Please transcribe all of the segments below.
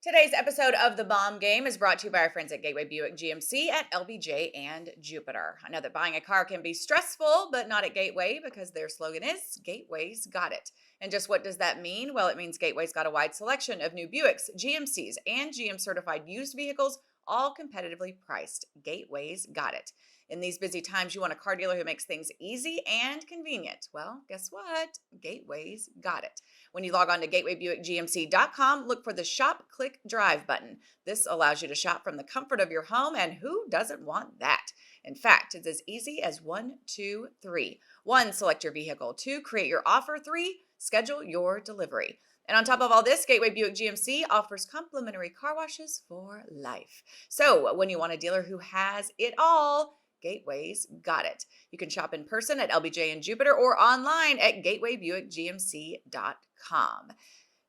Today's episode of The Bomb Game is brought to you by our friends at Gateway Buick GMC at LBJ and Jupiter. I know that buying a car can be stressful, but not at Gateway because their slogan is Gateway's Got It. And just what does that mean? Well, it means Gateway's got a wide selection of new Buicks, GMCs, and GM certified used vehicles, all competitively priced. Gateway's Got It. In these busy times, you want a car dealer who makes things easy and convenient. Well, guess what? Gateway's got it. When you log on to gatewaybuickgmc.com, look for the Shop, Click, Drive button. This allows you to shop from the comfort of your home, and who doesn't want that? In fact, it's as easy as 1, 2, 3. 1, select your vehicle. 2, create your offer. 3, schedule your delivery. And on top of all this, Gateway Buick GMC offers complimentary car washes for life. So when you want a dealer who has it all, Gateway's got it. You can shop in person at LBJ and Jupiter or online at gatewaybuickgmc.com.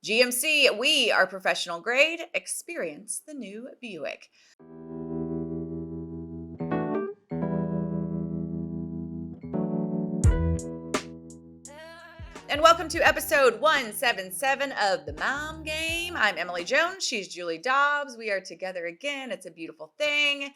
GMC, we are professional grade. Experience the new Buick. And welcome to episode 177 of The Mom Game. I'm Emily Jones. She's Julie Dobbs. We are together again. It's a beautiful thing.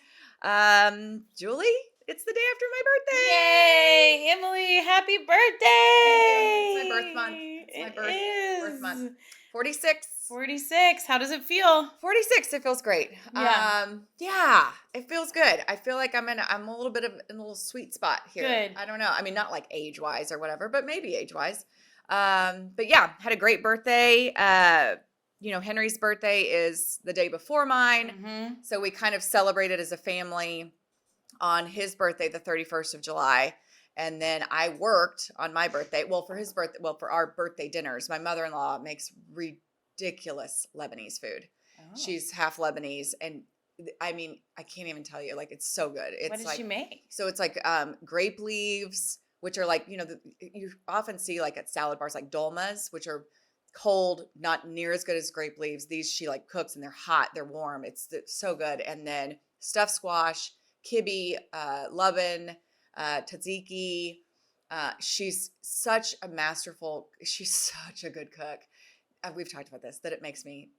Julie, it's the day after my birthday. Yay, Emily, happy birthday. It's my birth month. It's my birth month. 46. 46. How does it feel? 46. It feels great. Yeah. It feels good. I feel like I'm a little bit in a little sweet spot here. Good. I don't know. I mean, not like age-wise or whatever, but maybe age-wise. But yeah, had a great birthday. Henry's birthday is the day before mine. Mm-hmm. So we kind of celebrated as a family on his birthday, the 31st of July. And then I worked on my birthday. Well, for our birthday dinners, my mother-in-law makes ridiculous Lebanese food. Oh. She's half Lebanese. And I mean, I can't even tell you, like, it's so good. What did she make? So it's like grape leaves, which are like, you often see like at salad bars, like dolmas, which are cold, not near as good as grape leaves. These she like cooks and they're hot, they're warm. It's so good. And then stuffed squash, kibbeh, laban, tzatziki. She's such a good cook. We've talked about this, that it makes me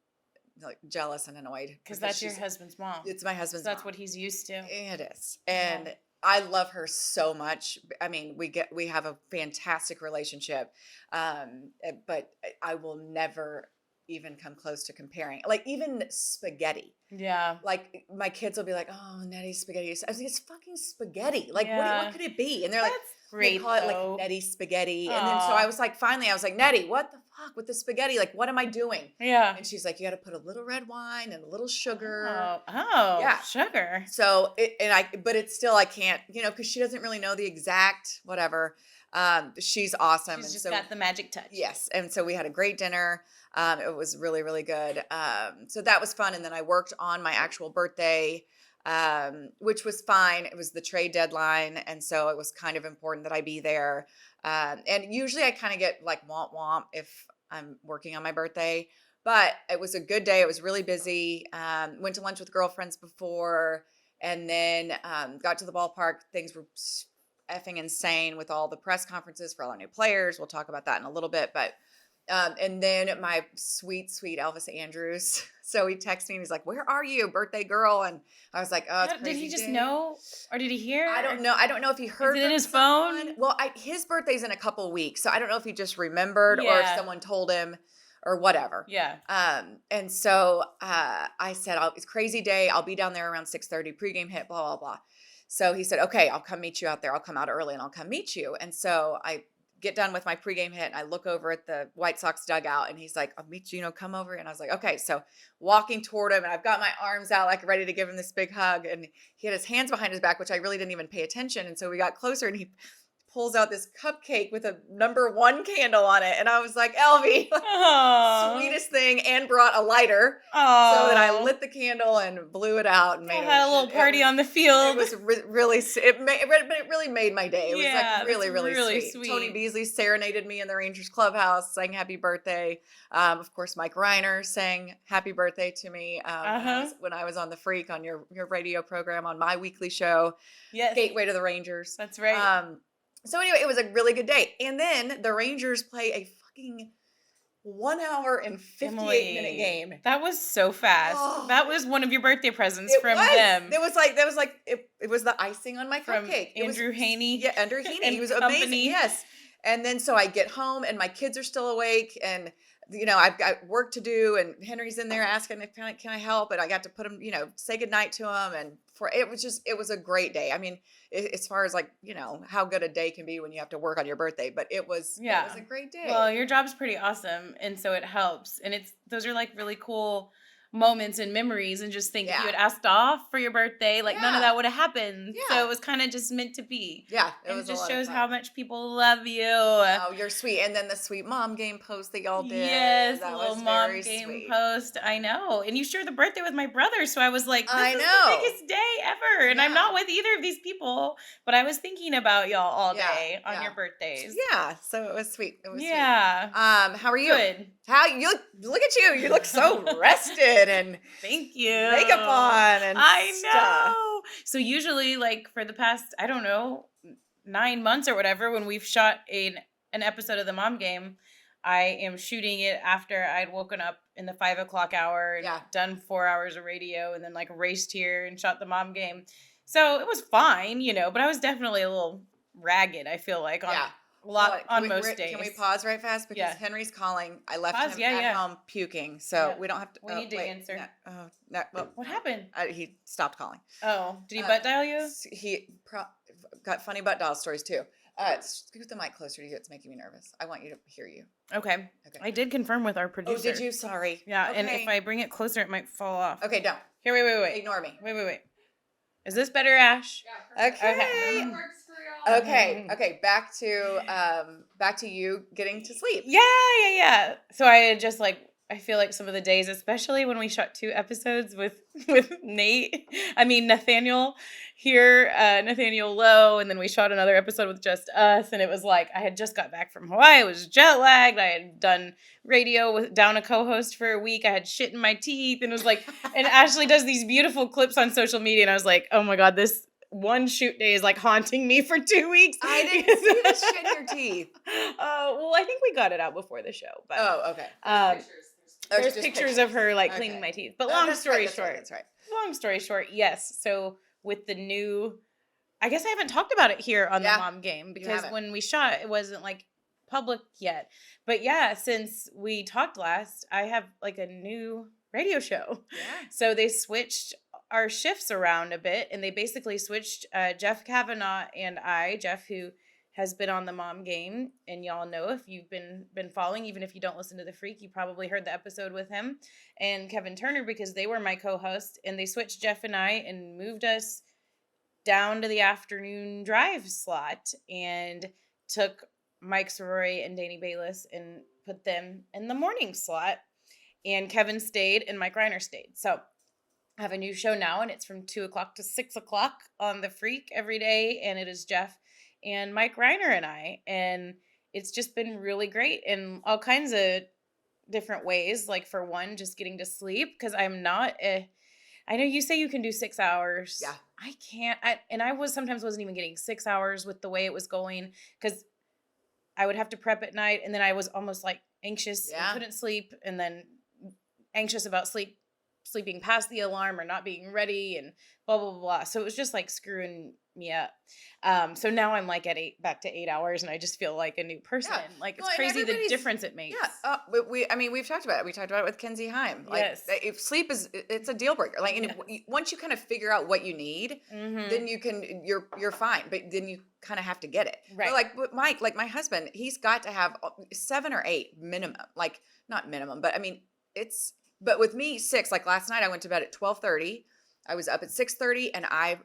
like jealous and annoyed. Because that's your husband's mom. It's my husband's so that's mom. what he's used to. It is. And I love her so much. I mean, we have a fantastic relationship. But I will never even come close to comparing. Like even spaghetti. Yeah. Like my kids will be like, "Oh, Nettie's spaghetti." I was like, "It's fucking spaghetti. Like what could it be?" And they're like, great, they call it though. like Nettie spaghetti. And then so I was like, Nettie, what the fuck with the spaghetti? Like, what am I doing? Yeah. And she's like, you got to put a little red wine and a little sugar. Yeah. Sugar. So, but it's still, I can't, because she doesn't really know the exact whatever. She's awesome. She's just got the magic touch. Yes. And so we had a great dinner. It was really, really good. So that was fun. And then I worked on my actual birthday, which was fine. It was the trade deadline. And so it was kind of important that I be there. And usually I kind of get like womp womp if I'm working on my birthday, but it was a good day. It was really busy. Went to lunch with girlfriends before, and then got to the ballpark. Things were effing insane with all the press conferences for all our new players. We'll talk about that in a little bit, but and then my sweet Elvis Andrews. So he texted me and he's like, "Where are you, birthday girl?" And I was like, "Oh, it's crazy." Did he just know, or did he hear? I don't know. I don't know if he heard. Is it in his phone? Well, his birthday's in a couple of weeks, so I don't know if he just remembered or if someone told him or whatever. Yeah. And so I said, "It's a crazy day. I'll be down there around 6:30. Pregame hit. Blah blah blah." So he said, "Okay, I'll come meet you out there. I'll come out early and I'll come meet you." And so I get done with my pregame hit and I look over at the White Sox dugout and he's like, "I'll meet you, come over." And I was like, okay. So walking toward him and I've got my arms out like ready to give him this big hug, and he had his hands behind his back, which I really didn't even pay attention. And so we got closer and he pulls out this cupcake with a number 1 candle on it. And I was like, "Elvie, sweetest thing,ing," and brought a lighter. So that I lit the candle and blew it out and had a little party on the field. It was really, but it really made my day. It was like really sweet. Tony Beasley serenaded me in the Rangers clubhouse, sang happy birthday. Of course, Mike Reiner sang happy birthday to me when I was on The Freak on your radio program on my weekly show. Yes. Gateway to the Rangers. That's right. So anyway, it was a really good day. And then the Rangers play a fucking 1 hour and 58-minute game. That was so fast. Oh. That was one of your birthday presents It from was. them. It was like it was the icing on my From cupcake. Andrew Haney. Yeah, Andrew Haney. and He was company. amazing. Yes. And then so I get home and my kids are still awake and I've got work to do and Henry's in there asking if can I help, and I got to put him, say goodnight to him, and it was a great day. I mean, as far as like, how good a day can be when you have to work on your birthday, but it was a great day. Well, your job's pretty awesome, and so it helps. And those are like really cool moments and memories, and just think if you had asked off for your birthday, like none of that would have happened. Yeah. So it was kind of just meant to be. Yeah, it just shows how much people love you. Oh, you're sweet. And then the sweet mom game post that y'all did. Yes, that the little was mom very game sweet. post. I know. And you shared the birthday with my brother, so I was like, this is know. the biggest day ever. And I'm not with either of these people, but I was thinking about y'all all day on your birthdays. Yeah, so it was sweet. It was sweet. How are you? Good. How you look at you. You look so rested and thank you. Makeup on and I know. stuff. So usually, like for the past, I don't know, 9 months or whatever, when we've shot an episode of the mom game, I am shooting it after I'd woken up in the 5 o'clock hour and done 4 hours of radio, and then like raced here and shot the mom game. So it was fine, but I was definitely a little ragged, I feel like, on most days. Can we pause right fast? Because Henry's calling. I left him at home puking, so we don't have to. We need to answer. What happened? He stopped calling. Oh, did he butt dial you? He got funny butt dial stories too. Scoot the mic closer to you. It's making me nervous. I want you to hear you. Okay. I did confirm with our producer. Oh, did you? Sorry. Yeah, and if I bring it closer, it might fall off. Okay, don't. Here, wait. Ignore me. Wait. Is this better, Ash? Yeah. Okay. Back to you getting to sleep. Yeah. So I had just I feel like some of the days, especially when we shot 2 episodes with Nathaniel here, Nathaniel Lowe, and then we shot another episode with just us, and it was like I had just got back from Hawaii. I was jet lagged. I had done radio down a co-host for a week. I had shit in my teeth, and it was like, and Ashley does these beautiful clips on social media, and I was like, oh my God, this one shoot day is like haunting me for 2 weeks. I didn't see the shit in your teeth. Well, I think we got it out before the show. But okay. There's pictures of her cleaning my teeth. But long story short. That's right. Long story short, yes. So with the new, I guess I haven't talked about it here on the mom game because when we shot, it wasn't public yet. But since we talked last, I have a new radio show. Yeah. So they switched our shifts around a bit, and they basically switched Jeff Kavanaugh and Jeff, who has been on the mom game, and y'all know if you've been following, even if you don't listen to The Freak, you probably heard the episode with him and Kevin Turner, because they were my co-host, and they switched Jeff and I and moved us down to the afternoon drive slot and took Mike Soroy and Danny Bayless and put them in the morning slot, and Kevin stayed and Mike Reiner stayed. So I have a new show now, and it's from 2 o'clock to 6 o'clock on The Freak every day, and it is Jeff and Mike Reiner and I, and it's just been really great in all kinds of different ways. For one, just getting to sleep, because I'm not I know you say you can do 6 hours. Yeah. I can't. I sometimes wasn't even getting 6 hours with the way it was going, because I would have to prep at night, and then I was almost anxious and couldn't sleep, and then anxious about sleeping past the alarm or not being ready and blah, blah, blah. So it was just screwing me up. So now I'm back to 8 hours, and I just feel like a new person. Yeah. It's crazy the difference it makes. Yeah. We've talked about it. We talked about it with Kenzie Heim. Yes. If sleep it's a deal breaker. Once you kind of figure out what you need, then you're fine. But then you kind of have to get it. Right. But with Mike, my husband, he's got to have 7 or 8 minimum. Not minimum, but but with me, 6. Last night I went to bed at 12:30. I was up at 6:30, and I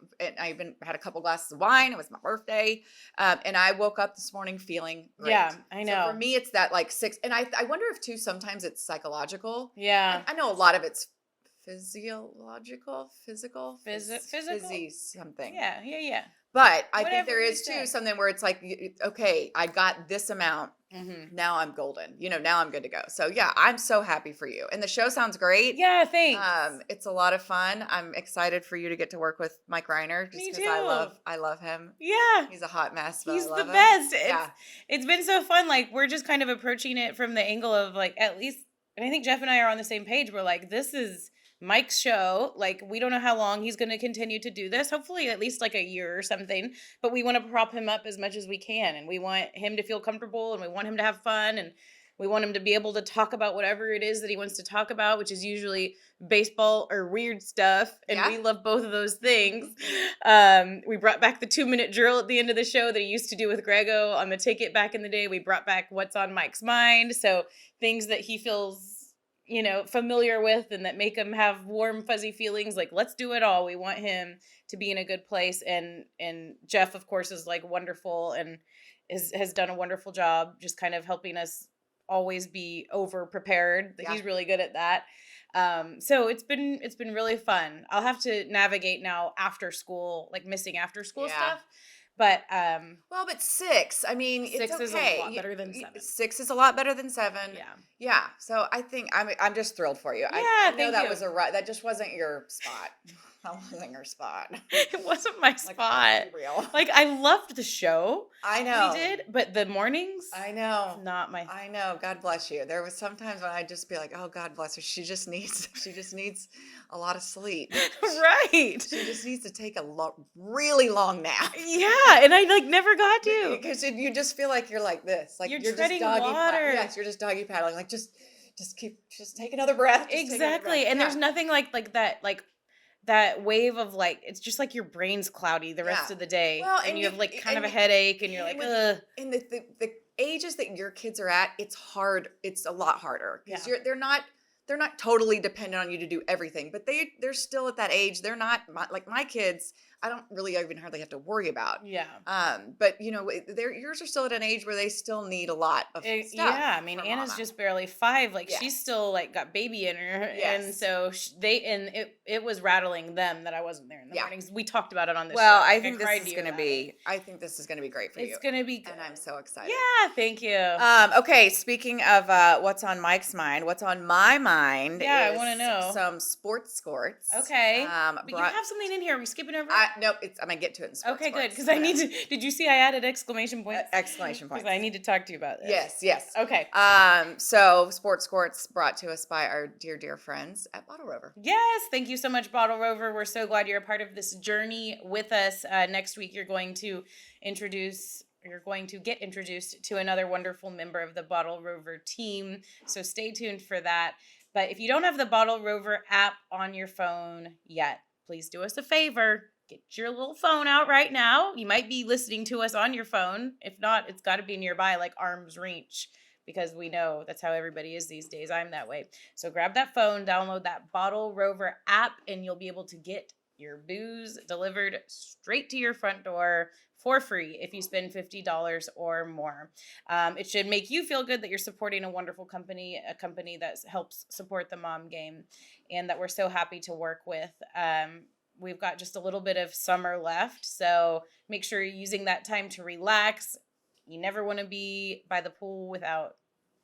even had a couple glasses of wine. It was my birthday, and I woke up this morning feeling great. Yeah, I know. So for me, it's that 6, and I wonder if too sometimes it's psychological. Yeah, I know a lot of it's physical, physical, something. Yeah. But I think Whatever there you is say. too something where it's okay, I got this amount, now I'm golden. Now I'm good to go. So yeah, I'm so happy for you. And the show sounds great. Yeah, thanks. It's a lot of fun. I'm excited for you to get to work with Mike Reiner just Me because too. I love him. Yeah. He's a hot mess, but I He's the love him. best. Yeah. It's been so fun. Like, we're just kind of approaching it from the angle of, like, at least, and I think Jeff and I are on the same page. We're like, this is Mike's show. Like, we don't know how long he's going to continue to do this. Hopefully at least like a year or something. But we want to prop him up as much as we can. And we want him to feel comfortable, and we want him to have fun, and we want him to be able to talk about whatever it is that he wants to talk about, which is usually baseball or weird stuff. And Yeah. we love both of those things. We brought back the 2-minute drill at the end of the show that he used to do with Grego on the ticket back in the day. We brought back what's on Mike's mind. So things that he feels, familiar with and that make him have warm, fuzzy feelings. Like, let's do it all. We want him to be in a good place. And Jeff, of course, is like wonderful and has done a wonderful job just kind of helping us always be over prepared. Yeah. He's really good at that. So it's been really fun. I'll have to navigate now after school, like missing after school stuff. But well, but 6, I mean, 6 it's okay. is a lot better than 7. 6 is a lot better than 7. Yeah. So I think I'm just thrilled for you. I know that was that just wasn't your spot. That wasn't your spot. It wasn't my spot. Real. Like, I loved the show. I know. We did, but the mornings. I know. Not my. I know. God bless you. There was sometimes when I'd just be like, "Oh, God bless her. She just needs a lot of sleep. Right. She just needs to take a really long nap." Yeah, and I never got to. Because you just feel like you're like this, like you're just treading doggy water. Yes, you're just doggy paddling, like just take another breath. Exactly, and there's nothing like that, like that wave of like, it's just like your brain's cloudy the rest of the day. Well, and you have like kind of a headache, and you're like, ugh. And the ages that your kids are at, it's hard. It's a lot harder because they're not totally dependent on you to do everything, but they're still at that age. They're not like my kids. I don't really even hardly have to worry about. Yeah. But yours are still at an age where they still need a lot of stuff. Yeah, I mean, Anna's just barely 5. Like, she's still like got baby in her, and so it was rattling them that I wasn't there in the mornings. We talked about it on this. Well, show. I think this is gonna be great for you. It's gonna be good. And I'm so excited. Yeah, thank you. Okay, speaking of what's on Mike's mind, what's on my mind? Yeah, is I want to know some sports scores. Okay, but you have something in here. Are we skipping over? Nope, I'm gonna get to it in sports. Okay, good, because I need to. Did you see I added exclamation points? Exclamation points. Because I need to talk to you about this. Yes. Okay. So sports scores brought to us by our dear friends at Bottle Rover. Yes, thank you so much, Bottle Rover. We're so glad you're a part of this journey with us. Next week, you're going to get introduced to another wonderful member of the Bottle Rover team. So stay tuned for that. But if you don't have the Bottle Rover app on your phone yet, please do us a favor. Get your little phone out right now. You might be listening to us on your phone. If not, it's got to be nearby, like arm's reach, because we know that's how everybody is these days. I'm that way. So grab that phone, download that Bottle Rover app, and you'll be able to get your booze delivered straight to your front door for free if you spend $50 or more. It should make you feel good that you're supporting a wonderful company, a company that helps support the mom game, and that we're so happy to work with. We've got just a little bit of summer left, so make sure you're using that time to relax. You never want to be by the pool without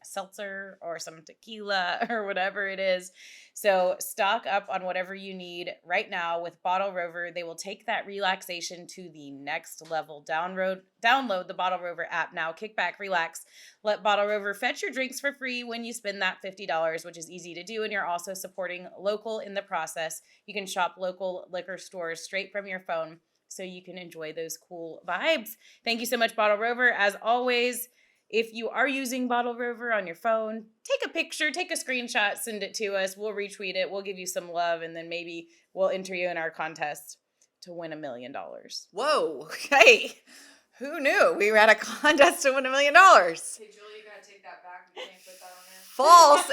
a seltzer or some tequila or whatever it is. So stock up on whatever you need right now with Bottle Rover. They will take that relaxation to the next level. Download the Bottle Rover app now. Kick back, relax. Let Bottle Rover fetch your drinks for free when you spend that $50, which is easy to do. And you're also supporting local in the process. You can shop local liquor stores straight from your phone, so you can enjoy those cool vibes. Thank you so much, Bottle Rover. As always, if you are using Bottle Rover on your phone, take a picture, take a screenshot, send it to us. We'll retweet it. We'll give you some love, and then maybe we'll enter you in our contest to win $1 million. Whoa. Hey, who knew we were at a contest to win $1 million? Hey, Julie, you got to take that back. You can't put that on there. False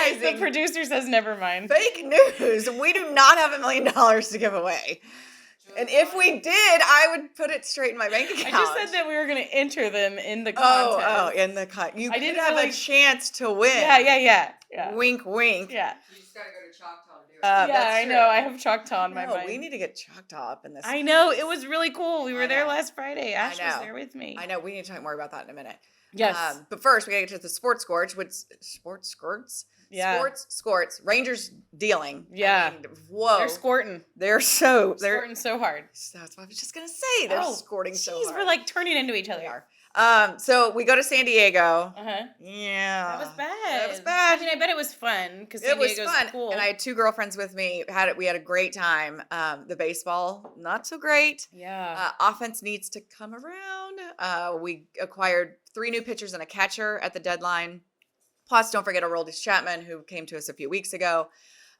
advertising. The producer says never mind. Fake news. We do not have $1 million to give away. And if we did, I would put it straight in my bank account. I just said that we were going to enter them in the contest. Oh, in the contest. You did have a like, chance to win. Yeah. Wink, wink. Yeah. You just gotta go to Choctaw and do it. I know. I have Choctaw on my mind. We need to get Choctaw up in this. I know. It was really cool. We were there last Friday. Ash was there with me. I know. We need to talk more about that in a minute. Yes. But first, we got to get to the sports scorch, which sports skirts, Yeah. sports scorts. Rangers dealing. Yeah. I mean, whoa, They're squirting. they're Squirting so hard. That's what I was just gonna say. They're squirting so hard. We're like turning into each They other. are. So we go to San Diego. Uh-huh. Yeah, That was bad. That was bad. I mean, I bet it was fun because It San was Diego's fun, cool. and I had 2 girlfriends with me. We had a great time. The baseball, not so great. yeah. Offense needs to come around. We acquired 3 new pitchers and a catcher at the deadline. Plus, don't forget Aroldis Chapman, who came to us a few weeks ago.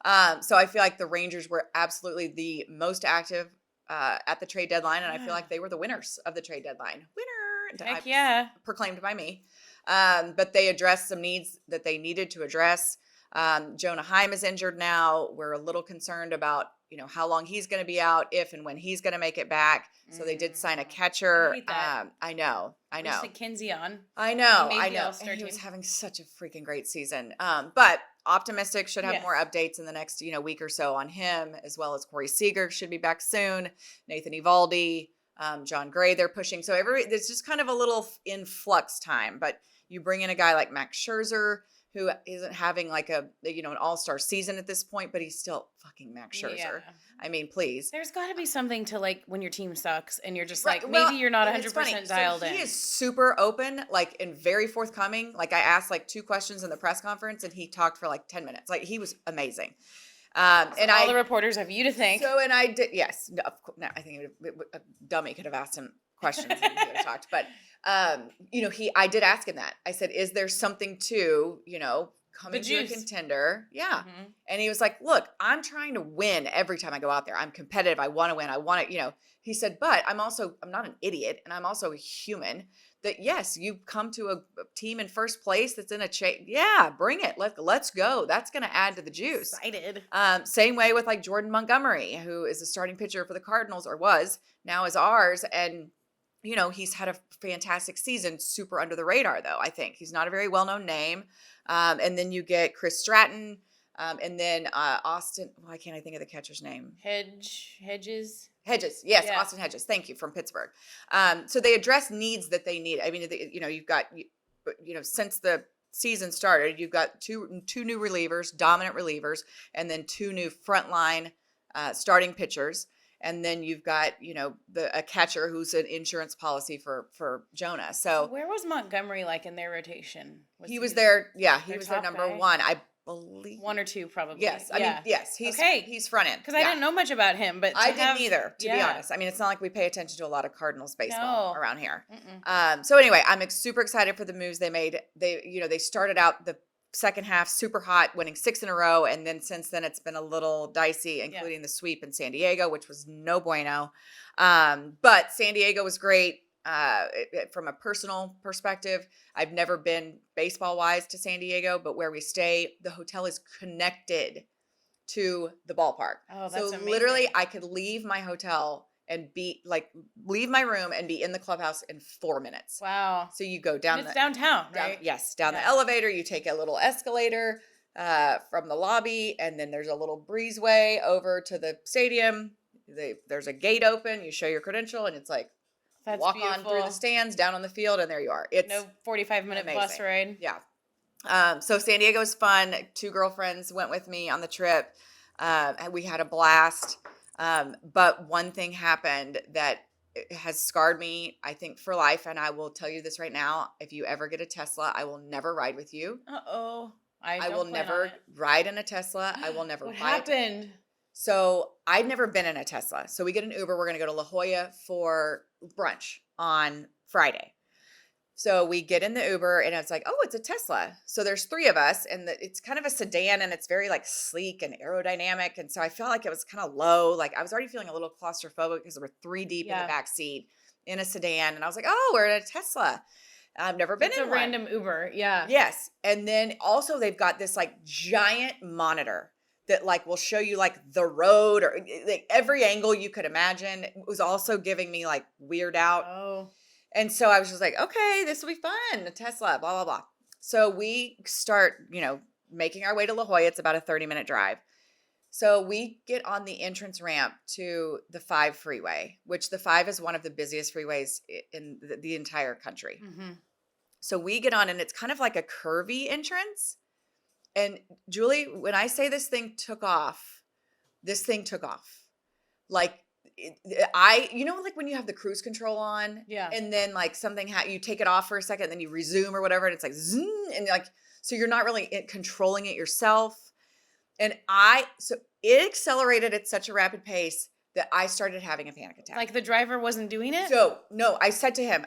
So I feel like the Rangers were absolutely the most active at the trade deadline, and I feel like they were the winners of the trade deadline. Heck yeah. Proclaimed by me. But they addressed some needs that they needed to address. Jonah Heim is injured now. We're a little concerned about, how long he's going to be out, if and when he's going to make it back. So they did sign a catcher. I hate that. I know. Just Kinsey on. I know. He made I the know. All-Star And he was team. having such a freaking great season. But optimistic, should have Yes. more updates in the next, week or so on him, as well as Corey Seager should be back soon. Nathan Eovaldi, John Gray, they're pushing. So there's just kind of a little in flux time. But you bring in a guy like Max Scherzer, who isn't having like an all-star season at this point, but he's still fucking Max Scherzer. Yeah. I mean, please. There's got to be something to like when your team sucks and you're just Right, like, well, maybe you're not and it's 100% funny. dialed So in. he is super open, like, and very forthcoming. Like, I asked like 2 questions in the press conference, and he talked for like 10 minutes. Like, he was amazing. And all the reporters have you to thank. So, and I did, yes. No, of course, no, I think a dummy could have asked him questions and he would have talked. But, I did ask him that. I said, is there something to, coming to a juice. contender? Yeah. Mhm. And he was like, look, I'm trying to win every time I go out there. I'm competitive. I want to win. I want to, he said, but I'm not an idiot. And I'm also a human that, yes, you come to a team in first place that's in a chase. Yeah, bring it. Let's go. That's going to add to the juice. Excited. Same way with like Jordan Montgomery, who is a starting pitcher for the Cardinals, or was, now is ours. And, he's had a fantastic season, super under the radar, though, I think. He's not a very well-known name. And then you get Chris Stratton, and then Austin. Why can't I think of the catcher's name? Hedges. Hedges. Yes, Yeah. Austin Hedges. Thank you, from Pittsburgh. So they address needs that they need. I mean, you've got, since the season started, you've got two new relievers, dominant relievers, and then 2 new frontline starting pitchers. And then you've got, a catcher who's an insurance policy for Jonah. So Where was Montgomery like in their rotation? he was there. Yeah, he their was their top number guy? 1, I believe. 1 or 2 probably. Yes, I mean, yes, he's Okay. he's front end. Because I didn't know much about him, but I to didn't either, to be yeah. honest. I mean, it's not like we pay attention to a lot of Cardinals baseball No. around here. Mm-mm. So anyway, I'm super excited for the moves they made. They started out the second half super hot, winning 6 in a row, and then since then it's been a little dicey, including the sweep in San Diego, which was no bueno. But San Diego was great. From a personal perspective, I've never been baseball-wise to San Diego, but where we stay, the hotel is connected to the ballpark. Oh, that's so amazing. literally, I could leave my hotel and leave my room and be in the clubhouse in 4 minutes. Wow. So you go And down it's downtown, right? down the Yeah. elevator. You take a little escalator from the lobby, and then there's a little breezeway over to the stadium. There's a gate open. You show your credential, and it's like That's walk beautiful. on through the stands, down on the field, and there you are. It's No 45-minute bus amazing. ride. Yeah. So San Diego's fun. 2 girlfriends went with me on the trip. And we had a blast. But one thing happened that has scarred me, I think, for life. And I will tell you this right now. If you ever get a Tesla, I will never ride with you. Uh-oh. I don't will plan never on it. ride in a Tesla. I will never What buy it. happened? So I'd never been in a Tesla. So we get an Uber. We're going to go to La Jolla for brunch on Friday. So we get in the Uber, and it's like, oh, it's a Tesla. So there's 3 of us, and it's kind of a sedan, and it's very like sleek and aerodynamic. And so I felt like it was kind of low. Like I was already feeling a little claustrophobic because there were 3 deep in the Yeah. back seat in a sedan. And I was like, oh, we're in a Tesla. I've never been It's in a one. random Uber. Yeah. Yes. And then also they've got this like giant monitor that like will show you like the road or like every angle you could imagine. It was also giving me like weird out. Oh. And so I was just like, okay, this will be fun. A Tesla, blah, blah, blah. So we start, making our way to La Jolla. It's about a 30-minute drive. So we get on the entrance ramp to the 5 freeway, which the 5 is one of the busiest freeways in the entire country. Mm-hmm. So we get on, and it's kind of like a curvy entrance. And Julie, when I say this thing took off, Like like when you have the cruise control on, Yeah. and then like you take it off for a second, then you resume or whatever, and it's like zoom, and like so you're not really controlling it yourself. And so it accelerated at such a rapid pace that I started having a panic attack. Like the driver wasn't doing it? So no, I said to him,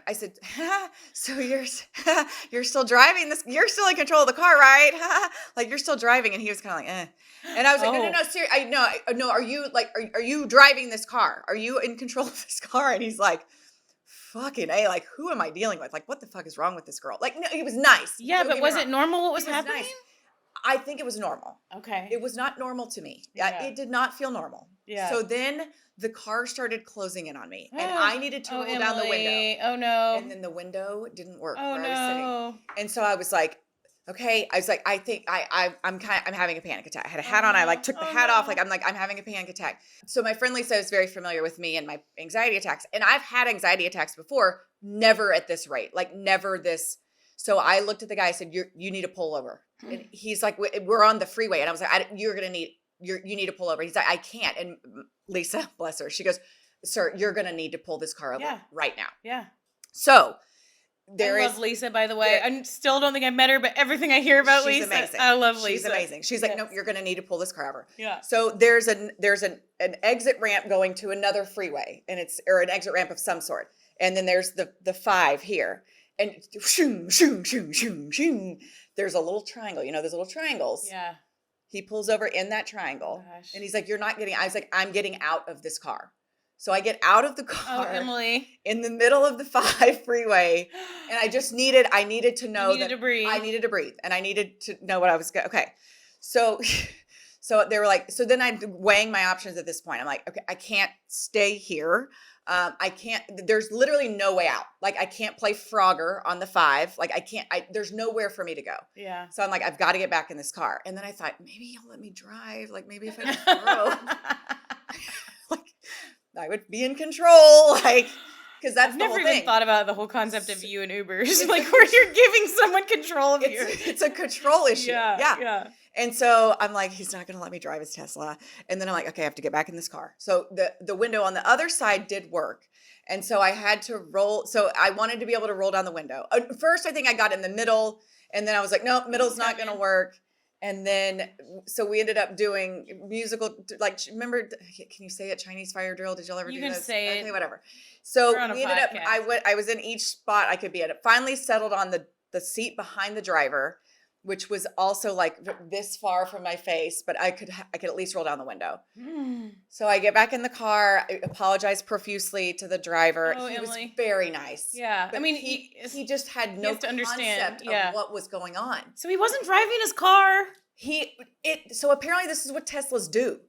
so you're still driving this, you're still in control of the car, right? Like you're still driving. And he was kind of like, eh. And I was like, no, seriously, no, are you like, are you driving this car? Are you in control of this car? And he's like, fucking A, like, who am I dealing with? Like, what the fuck is wrong with this girl? Like, no, he was nice. Yeah, but was it normal what was happening? Nice. I think it was normal. Okay. It was not normal to me. Yeah. It did not feel normal. Yeah. So then the car started closing in on me, and I needed to roll down the window. Oh no. And then the window didn't work Oh where I was sitting. And so I was like, okay. I was like, I think I'm having a panic attack. I had a hat on. I like took the hat off. Like I'm having a panic attack. So my friend Lisa is very familiar with me and my anxiety attacks. And I've had anxiety attacks before, never at this rate, like never this. So I looked at the guy, I said, you need to pull over. And he's like, we're on the freeway. And I was like, you need to pull over. He's like, I can't. And Lisa, bless her, she goes, sir, you're going to need to pull this car over right now. Yeah. So I love Lisa, by the way. I still don't think I've met her, but everything I hear about she's Lisa, amazing. I love Lisa. She's amazing. She's like, no, you're going to need to pull this car over. Yeah. So there's an exit ramp going to another freeway, and or an exit ramp of some sort. And then there's the 5 here. And shoom, shoom, shoom, shoom, shoom. There's a little triangle. You know, those little triangles. Yeah. He pulls over in that triangle. Gosh. And he's like, I was like, I'm getting out of this car. So I get out of the car. Oh, Emily. In the middle of the 5 freeway. And I needed to know that to breathe. I needed to breathe. And I needed to know what I was going to, okay. So they were like, so then I'm weighing my options at this point. I'm like, okay, I can't stay here. There's literally no way out. Like I can't play Frogger on the 5. Like there's nowhere for me to go. Yeah. So I'm like, I've got to get back in this car. And then I thought, maybe he'll let me drive. Like maybe if I just drove, like I would be in control. Like, cause that's I've the whole never thing. even thought about the whole concept of you and Ubers, like where you're giving someone control of you. It's a control issue. Yeah. And so I'm like, he's not going to let me drive his Tesla. And then I'm like, okay, I have to get back in this car. So the window on the other side did work. And so I had to roll. So I wanted to be able to roll down the window. First, I think I got in the middle. And then I was like, nope, middle's not going to work. And then, so we ended up doing musical, like, remember, can you say it, Chinese fire drill? Did y'all ever do this? You can say it. Okay, whatever. So we ended up, podcast. I was in each spot I could be at. It finally settled on the seat behind the driver, which was also like this far from my face, but I could at least roll down the window. So I get back in the car. I apologize profusely to the driver. Oh, he Emily. was very nice. Yeah. But I mean, he just had no concept of what was going on. So he wasn't driving his car. So apparently this is what Teslas do.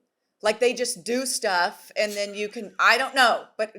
Like they just do stuff and then I don't know, but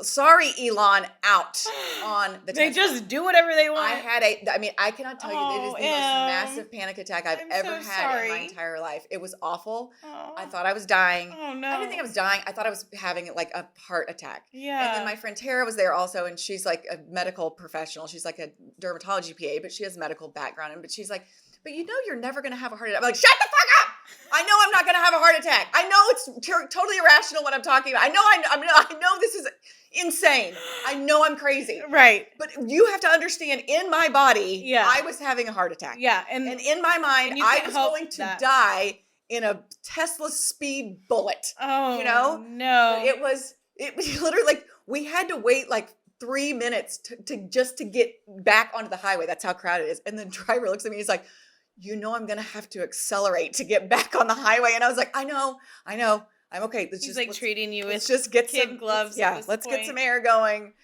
sorry, Elon, out on the They Tesla. just do whatever they want. I cannot tell you, it is the most massive panic attack I've ever had in my entire life. It was awful. Oh. I thought I was dying. Oh, no. I didn't think I was dying. I thought I was having like a heart attack. Yeah. And then my friend Tara was there also, and she's like a medical professional. She's like a dermatology PA, but she has medical background. But she's like, but you know you're never going to have a heart attack. I'm like, shut the fuck up! I know I'm not going to have a heart attack. I know it's totally irrational what I'm talking about. I know this is insane. I know I'm crazy. Right. But you have to understand, in my body, Yeah. I was having a heart attack. Yeah. And in my mind, I was going to die in a Tesla speed bullet. Oh, you know? No. It was literally like, we had to wait like 3 minutes to get back onto the highway. That's how crowded it is. And the driver looks at me, he's like, you know, I'm going to have to accelerate to get back on the highway. And I was like, I know. I'm okay. He's like treating you with just get kid some gloves. Let's get some air going.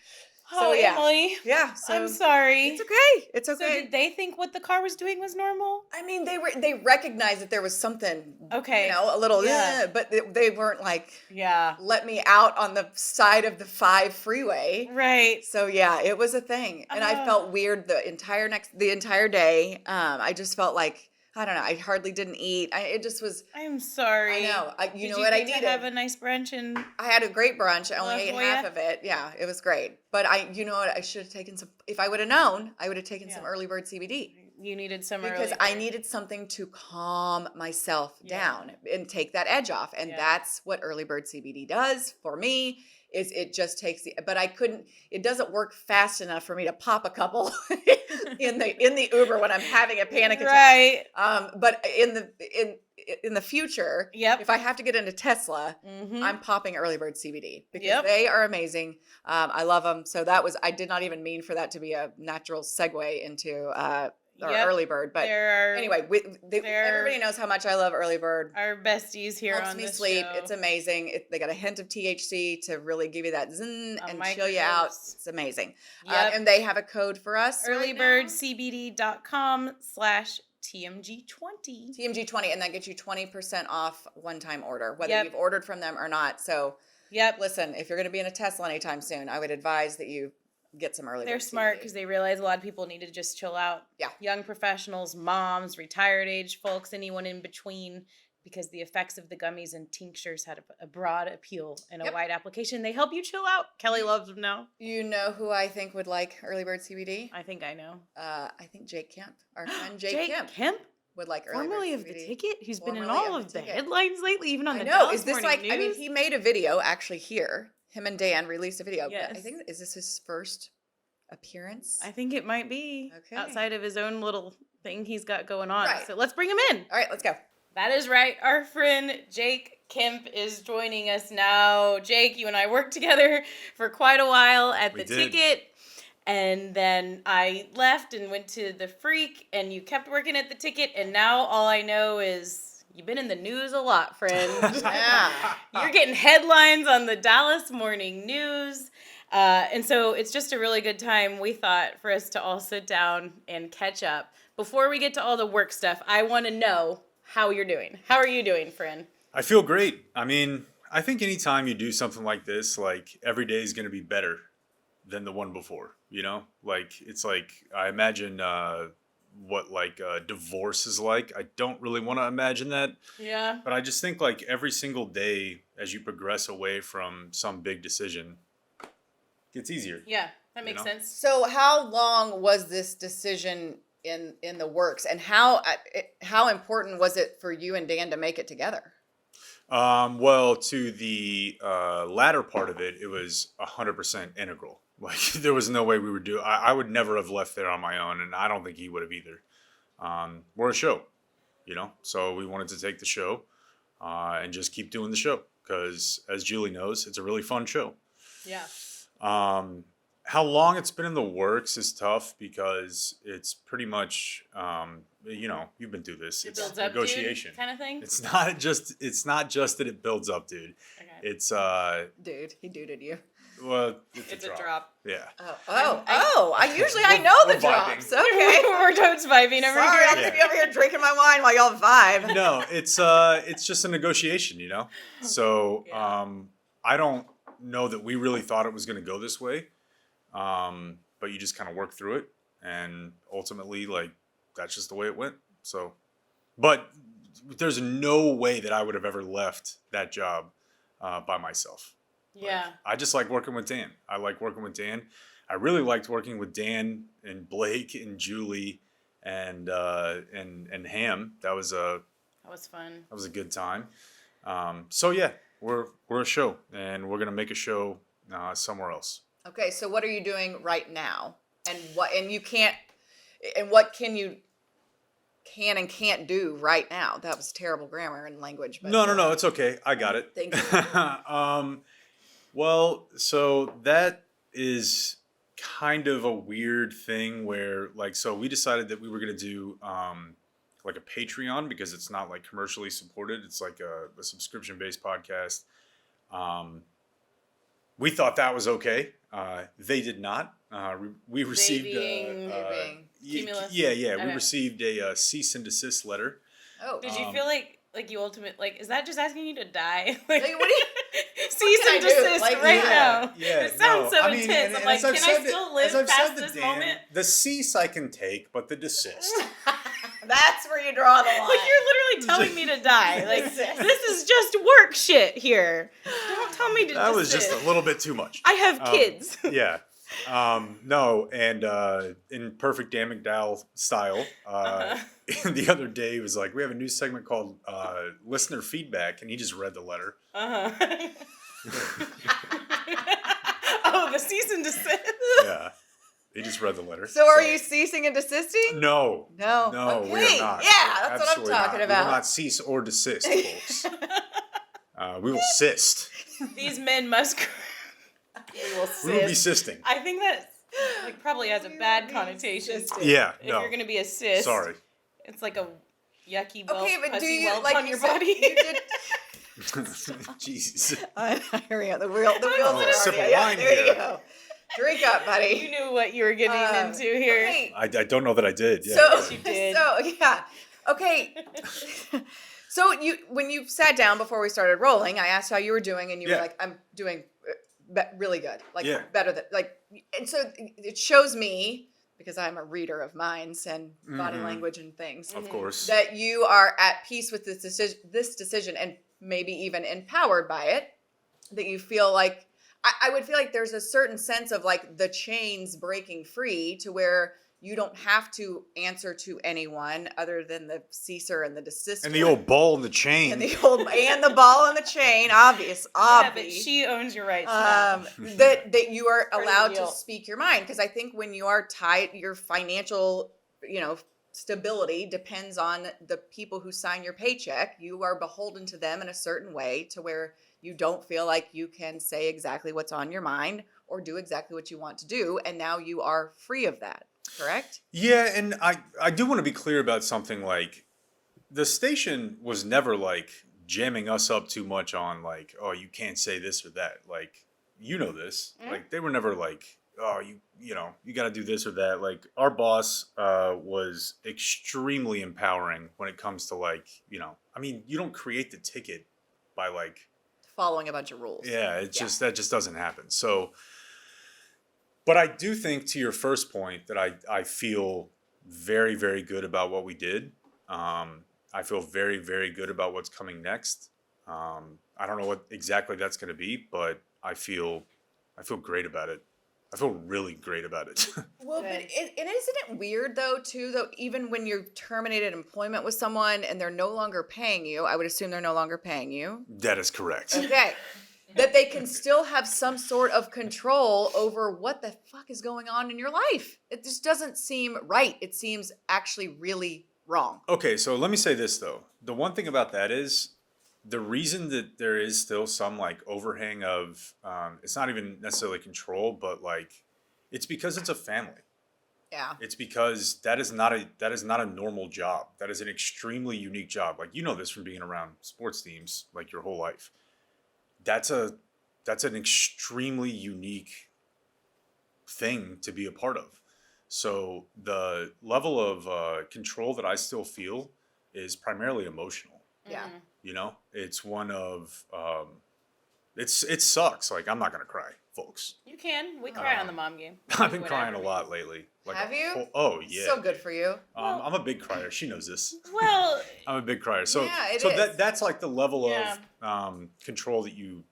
Oh, So, yeah. Emily. Yeah. So I'm sorry. It's okay. It's okay. So did they think what the car was doing was normal? I mean, they recognized that there was something, Okay. you know, a little, Yeah. but they weren't like, Yeah. let me out on the side of the 5 freeway. Right. So yeah, it was a thing. And I felt weird the entire day. I just felt like I don't know. I hardly didn't eat. It just was. I'm sorry. I know. You Did know you what I get to needed? have a nice brunch and I had a great brunch. I only La ate Jolla? half of it. Yeah, it was great. But you know what? I should have taken some. If I would have known, I would have taken some Yeah. early bird CBD you needed some because early I bird? needed something to calm myself Yeah. down and take that edge off. And Yeah. that's what early bird CBD does for me. Is it just takes but I couldn't. It doesn't work fast enough for me to pop a couple in the Uber when I'm having a panic attack. Right. But in the future, Yep. if I have to get into Tesla, Mm-hmm. I'm popping early bird CBD because Yep. they are amazing. I love them. So I did not even mean for that to be a natural segue into our Yep. early bird. But anyway, everybody knows how much I love early bird. Our besties here Helps on me this sleep. show. It's amazing. They got a hint of THC to really give you that zen A and chill you out. microdose. It's amazing. Yep. And they have a code for us. right now. earlybirdcbd.com/TMG20. TMG20, and that gets you 20% off one-time order, whether Yep. you've ordered from them or not. So Yep. listen, if you're going to be in a Tesla anytime soon, I would advise that you get some early. They're bird smart CBD. because they realize a lot of people need to just chill out. Yeah. Young professionals, moms, retired age folks, anyone in between, because the effects of the gummies and tinctures had a broad appeal and a Yep. wide application. They help you chill out. Kelly loves them now. You know who I think would like early bird CBD? I think I know. I think Jake Kemp, our friend Jake Kemp, Kemp, would like early formerly bird of The CBD. Ticket, who's been in Formerly all of of The the Ticket. headlines lately, even on I the know. Dallas Is this Morning like? News. I mean, he made a video actually here. Him and Dan released a video. Yes. But I think is this his first appearance? I think it might be Okay. outside of his own little thing he's got going on. Right. So let's bring him in. All right, let's go. That is right. Our friend Jake Kemp is joining us now. Jake, you and I worked together for quite a while at We The did. Ticket. And then I left and went to The Freak, and you kept working at The Ticket. And now all I know is you've been in the news a lot, friend. Yeah. You're getting headlines on the Dallas Morning News. And so it's just a really good time, we thought, for us to all sit down and catch up. Before we get to all the work stuff, I want to know how you're doing. How are you doing, friend? I feel great. I mean, I think anytime you do something like this, like every day is going to be better than the one before, you know? Like, it's like, I imagine what like divorce is like. I don't really want to imagine that. Yeah. But I just think like every single day as you progress away from some big decision, it's easier. Yeah, that makes know? sense. So how long was this decision in the works, and how important was it for you and Dan to make it together? Well, to the latter part of it, it was 100% integral. Like there was no way we would do. I would never have left there on my own, and I don't think he would have either. We're a show, you know, so we wanted to take the show and just keep doing the show because, as Julie knows, it's a really fun show. Yeah. How long it's been in the works is tough because it's pretty much, you know, you've been through this. It It's builds up, negotiation. kind of thing. It's not just that it builds up, dude. Okay. It's Dude, he duded you. well, it's It's a drop. Yeah. I usually I know We're the drops. vibing. Okay. We're totes vibing over Sorry, here. I'm gonna be over here drinking my wine while y'all vibe. No, it's just a negotiation, you know. So Yeah. I don't know that we really thought it was going to go this way, but you just kind of work through it, and ultimately, like that's just the way it went. So, but there's no way that I would have ever left that job by myself. Yeah. I just like working with Dan. I like working with Dan. I really liked working with Dan and Blake and Julie and Ham. That was That was fun. a good time. So yeah, we're a show, and we're gonna make a show somewhere else. Okay, so what are you doing right now? And what can you can and can't do right now? That was terrible grammar and language. But No, it's okay. I got it. Thank you. Well, so that is kind of a weird thing where, like, so we decided that we were gonna do like a Patreon because it's not like commercially supported. It's like a subscription-based podcast. We thought that was okay. They did not. We received being- Cumulus? yeah. We Okay. received a cease and desist letter. Oh, Did you Um, feel like you ultimate like is that just asking you to die? Like, what do you? Cease can I and do? desist Like, right yeah. now. Yeah, It sounds no, so I mean, intense. and I'm like, as I've can I said still to- live as I've past said to this Dan, moment? The cease I can take, but the desist. That's where you draw the line. Like, you're literally telling me to die. Like, this is just work shit here. Don't tell me to That was desist. just a little bit too much. I have kids. Yeah. No, and in perfect Dan McDowell style, the other day he was like, we have a new segment called Listener Feedback, and he just read the letter. Oh, the cease and desist. Yeah. He just read the letter. So are you ceasing and desisting? No. No. No, we Okay. are not. Yeah, that's what I'm Absolutely talking not. about. We will not cease or desist, folks. We will cyst. These men must. We will We will be cyst. cysting. I think that like probably has a bad connotation. Yeah, If no. you're gonna be a cyst, Sorry. it's like a yucky welt, Okay, but do pussy you welt like on you your said, body. You did. Jesus. Here we go. The wheels Oh, are sip already. of wine There you here. go. Drink up, buddy. You knew what you were getting into here. Okay. I don't know that I did. Yeah. So, you did. so yeah. Okay. So when you sat down before we started rolling, I asked how you were doing, and you were Yeah. like, "I'm doing really good, like Yeah. better than like." And so it shows me, because I'm a reader of minds and body Mhm. language and things, Of course. that you are at peace with this decision, and maybe even empowered by it. That you feel like I would feel like there's a certain sense of like the chains breaking free to where you don't have to answer to anyone other than the ceaser and the desister And the old ball in the chain. and the ball and the chain. Yeah, but Obvious. she owns your rights now. That you are Part of the allowed to deal. speak your mind, because I think when you are tied, your financial, stability depends on the people who sign your paycheck. You are beholden to them in a certain way to where you don't feel like you can say exactly what's on your mind or do exactly what you want to do, and now you are free of that. Correct? Yeah, and I do want to be clear about something. Like, the station was never like jamming us up too much on like, oh, you can't say this or that. Like, you know this. Like, they were never like, oh, you got to do this or that. Like, our boss was extremely empowering when it comes to like, I mean, you don't create the ticket by like, Following a bunch of rules. yeah, that just doesn't happen. So, but I do think, to your first point, that I feel very, very good about what we did. I feel very, very good about what's coming next. I don't know what exactly that's going to be, but I feel great about it. I feel really great about it. Well, but Good. and isn't it weird though, even when you've terminated employment with someone and they're no longer paying you, I would assume they're no longer paying you. That is correct. Okay. That they can still have some sort of control over what the fuck is going on in your life. It just doesn't seem right. It seems actually really wrong. Okay, so let me say this though. The one thing about that is the reason that there is still some like overhang of it's not even necessarily control, but like it's because it's a family. Yeah. It's because that is not a normal job. That is an extremely unique job. Like, you know this from being around sports teams like your whole life. That's an extremely unique thing to be a part of. So the level of control that I still feel is primarily emotional. Yeah. It's one of it sucks. Like, I'm not gonna cry, folks. You can. We cry on the mom game. I've been Whatever. crying a lot lately. Like, Have you? Oh yeah. So good for you. I'm a big crier. She knows this. Well, I'm a big crier. So Yeah, it so is. that's like the level Yeah. of control that you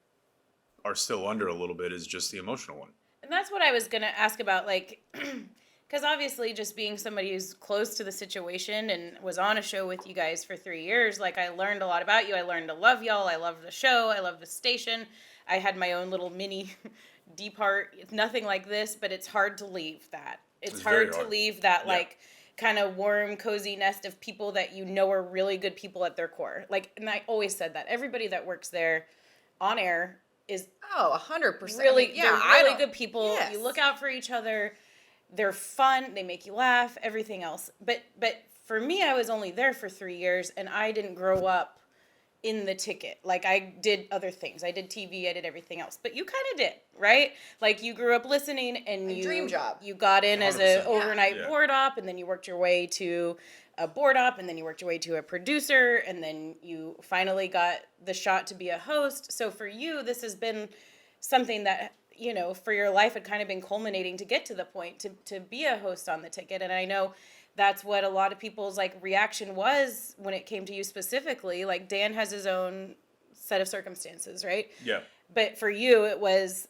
are still under a little bit, is just the emotional one. and that's what I was going to ask about, like, because obviously just being somebody who's close to the situation and was on a show with you guys for 3 years, like, I learned a lot about you. I learned to love y'all. I love the show. I love the station. I had my own little mini D part. It's nothing like this, but it's hard to leave that. It's very hard to hard. leave that, Yeah. like, kind of warm, cozy nest of people that you know are really good people at their core. Like, and I always said that. Everybody that works there on air is Oh, 100%. really, Yeah, they're I really don't- good people. Yes. You look out for each other. They're fun. They make you laugh. Everything else. But for me, I was only there for 3 years, and I didn't grow up in the ticket. Like, I did other things. I did TV. I did everything else. But you kind of did, right? Like, you grew up listening, and A dream job. You got in as 100%. an overnight Yeah. board op, and then you worked your way to a board op, and then you worked your way to a producer, and then you finally got the shot to be a host. So for you, this has been something that, for your life had kind of been culminating to get to the point to be a host on the ticket. And I know that's what a lot of people's like reaction was when it came to you specifically. Like Dan has his own set of circumstances, right? Yeah. But for you, it was,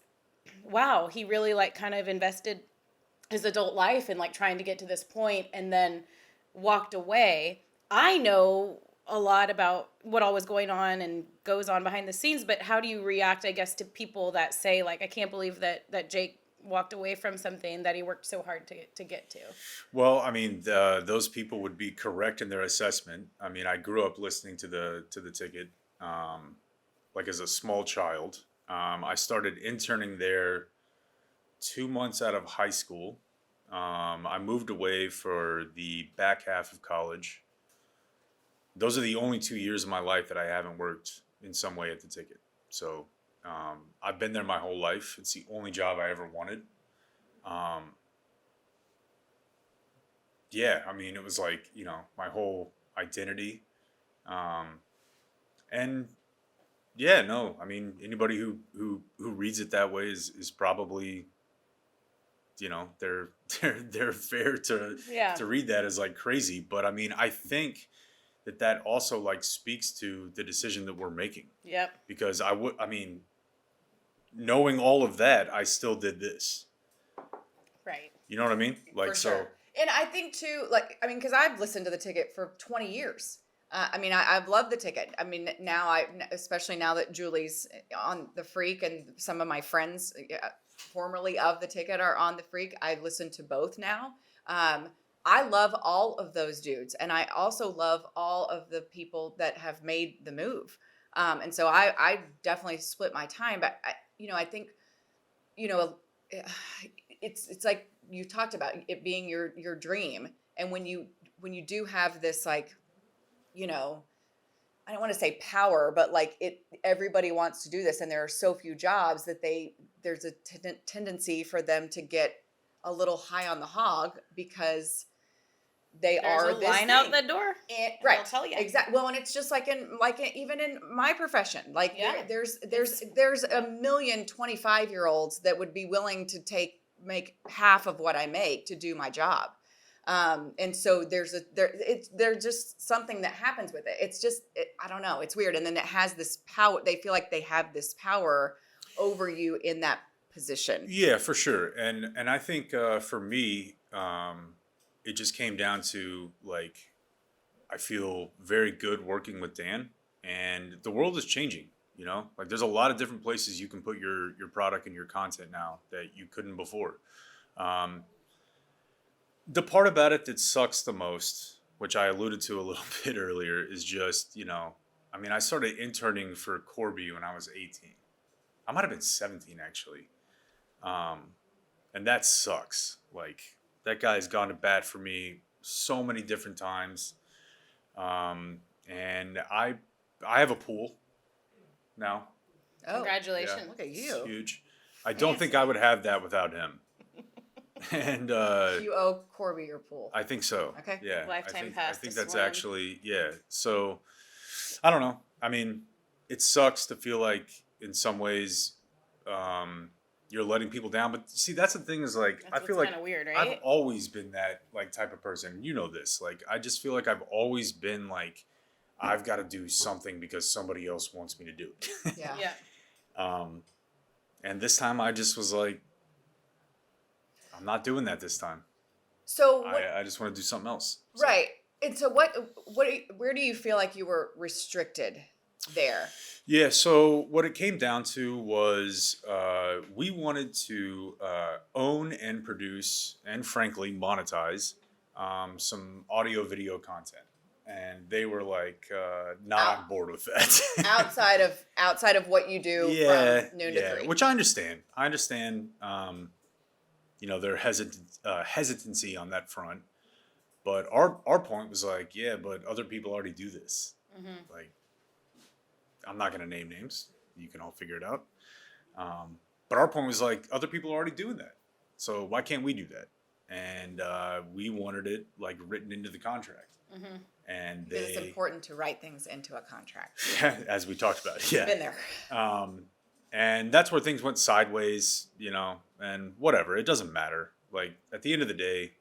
wow, he really like kind of invested his adult life in like trying to get to this point and then walked away. I know a lot about what all was going on and goes on behind the scenes, but how do you react, I guess, to people that say like, I can't believe that Jake walked away from something that he worked so hard to get to? Well, I mean, those people would be correct in their assessment. I mean, I grew up listening to the ticket, like as a small child. I started interning there 2 months out of high school. I moved away for the back half of college. Those are the only 2 years of my life that I haven't worked in some way at the ticket. So I've been there my whole life. It's the only job I ever wanted. Yeah, I mean, it was like, my whole identity. And yeah, no, I mean, anybody who reads it that way is probably, they're fair to Yeah. to read that as like crazy. But I mean, I think that also like speaks to the decision that we're making, Yep. because I mean, knowing all of that, I still did this. Right. You know what I mean? Like, For sure. And I think too, like, I mean, because I've listened to the ticket for 20 years. I mean, I've loved the ticket. I mean, now especially now that Julie's on the Freak and some of my friends formerly of the ticket are on the Freak, I listen to both now. I love all of those dudes. And I also love all of the people that have made the move. And so I definitely split my time. But, I think, it's like you talked about it being your dream. And when you do have this, like, I don't want to say power, but like everybody wants to do this, and there are so few jobs that there's a tendency for them to get a little high on the hog because they There's are a this line out thing. the door. And, And right. they'll tell you. Exactly. Well, and it's just like even in my profession, like Yeah. there's a million 25-year-olds that would be willing to make half of what I make to do my job. And so there's just something that happens with it. It's just, I don't know. It's weird. And then it has this power. They feel like they have this power over you in that position. Yeah, for sure. And I think for me, it just came down to like, I feel very good working with Dan, and the world is changing. Like there's a lot of different places you can put your product and your content now that you couldn't before. The part about it that sucks the most, which I alluded to a little bit earlier, is just, I mean, I started interning for Corby when I was 18. I might have been 17 actually. And that sucks. Like that guy's gone to bat for me so many different times. And I have a pool now. Oh, Congratulations. Yeah. look at It's you. huge. I don't think I would have that without him. And You owe Corby your pool. I think so. Okay. Yeah. Lifetime I pass think to that's swim. actually, yeah. So I don't know. I mean, it sucks to feel like in some ways you're letting people down. But see, that's the thing is like, That's I feel what's like kind of weird, I've right? always been that like type of person. You know this. Like, I just feel like I've always been like, I've got to do something because somebody else wants me to do it. Yeah. Yeah. And this time I just was like, I'm not doing that this time. So what, I just want to do something else. So- right. And so where do you feel like you were restricted there? Yeah, so what it came down to was we wanted to own and produce and frankly monetize some audio video content. And they were like not on board with that. outside of what you do from noon to 3. Which I understand. Their hesitancy on that front. But our point was like, yeah, but other people already do this. Mm-hmm. Like, I'm not going to name names. You can all figure it out. But our point was like, other people are already doing that. So why can't we do that? And we wanted it like written into the contract. Mm-hmm. And Because it's important to write things into a contract. as we talked about, yeah. Been there. And that's where things went sideways, and whatever. It doesn't matter. Like, at the end of the day,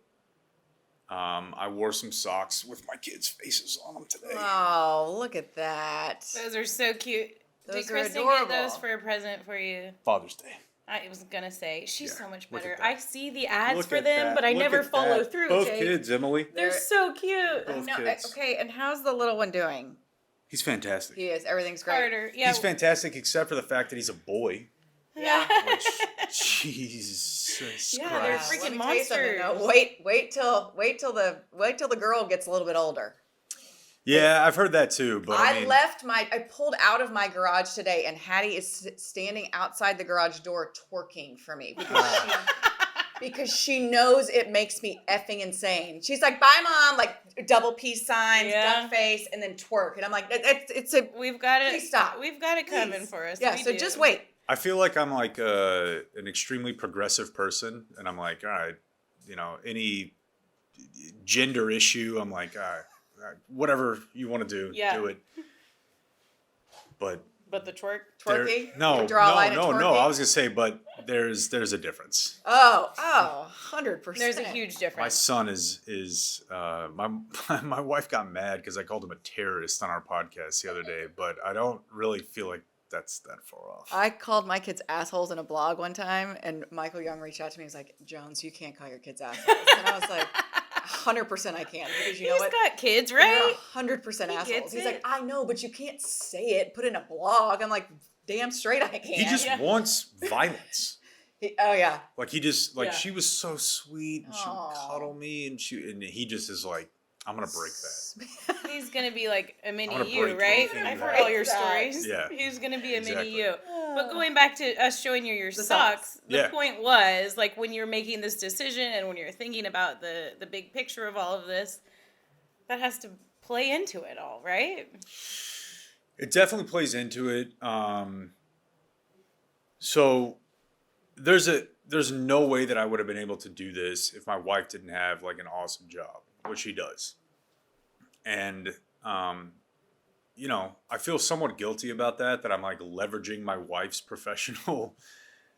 I wore some socks with my kids' faces on them today. Oh, look at that. Those are so cute. Those Did are Kristen adorable. get those for a present for you? Father's Day. I was gonna say she's Yeah, so much look at better. that. I see the ads Look for at them, that. but I Look never at follow that. through. Both Jake. kids, Emily. They're so cute. Both No, kids. okay, and how's the little one doing? He's fantastic. He is. Everything's great. Carter, yeah. He's fantastic, except for the fact that he's a boy. Yeah. Which, Jesus Yeah, Christ. they're Let freaking me tell you something, though. monsters. Wait till the girl gets a little bit older. Yeah, I've heard that too. But I mean, I pulled out of my garage today, and Hattie is standing outside the garage door twerking for me because she knows it makes me effing insane. She's like, "Bye, mom!" Like double peace signs, Yeah. duck face, and then twerk. And I'm like, "It's a We've got it. Please stop. We've got it coming please." for us. Yeah, We so do. just wait. I feel like I'm like an extremely progressive person, and I'm like, all right, any gender issue, I'm like, all right, whatever you want to do, Yeah. do it. But But the twerk. Twerking? no, You draw a line at no. twerking? I was gonna say, but there's a difference. Oh, 100%. There's a huge My difference. son is my wife got mad because I called him a terrorist on our podcast the other day, but I don't really feel like that's that far off. I called my kids assholes in a blog one time, and Michael Young reached out to me. He was like, "Jones, you can't call your kids assholes." And I was like, 100% I can, because you know He's what? got kids, They're right? 100% He assholes. gets He's it. like, "I know, but you can't say it. Put it in a blog." I'm like, "Damn straight I can." He just Yeah. wants violence. Oh yeah. Like he just like Yeah. she was so sweet and she would Aw. cuddle me and he just is like, I'm gonna break that. He's gonna be like a mini gonna you, break right? anything I've you heard have. all your Break that. stories. Yeah. He's gonna be a Exactly. mini you. But going back to us showing you your The socks, the Yeah. point was like when you're making this decision and when you're thinking about the big picture of all of this, that has to play into it all, right? It definitely plays into it. So there's no way that I would have been able to do this if my wife didn't have like an awesome job, which she does. And I feel somewhat guilty about that I'm like leveraging my wife's professional.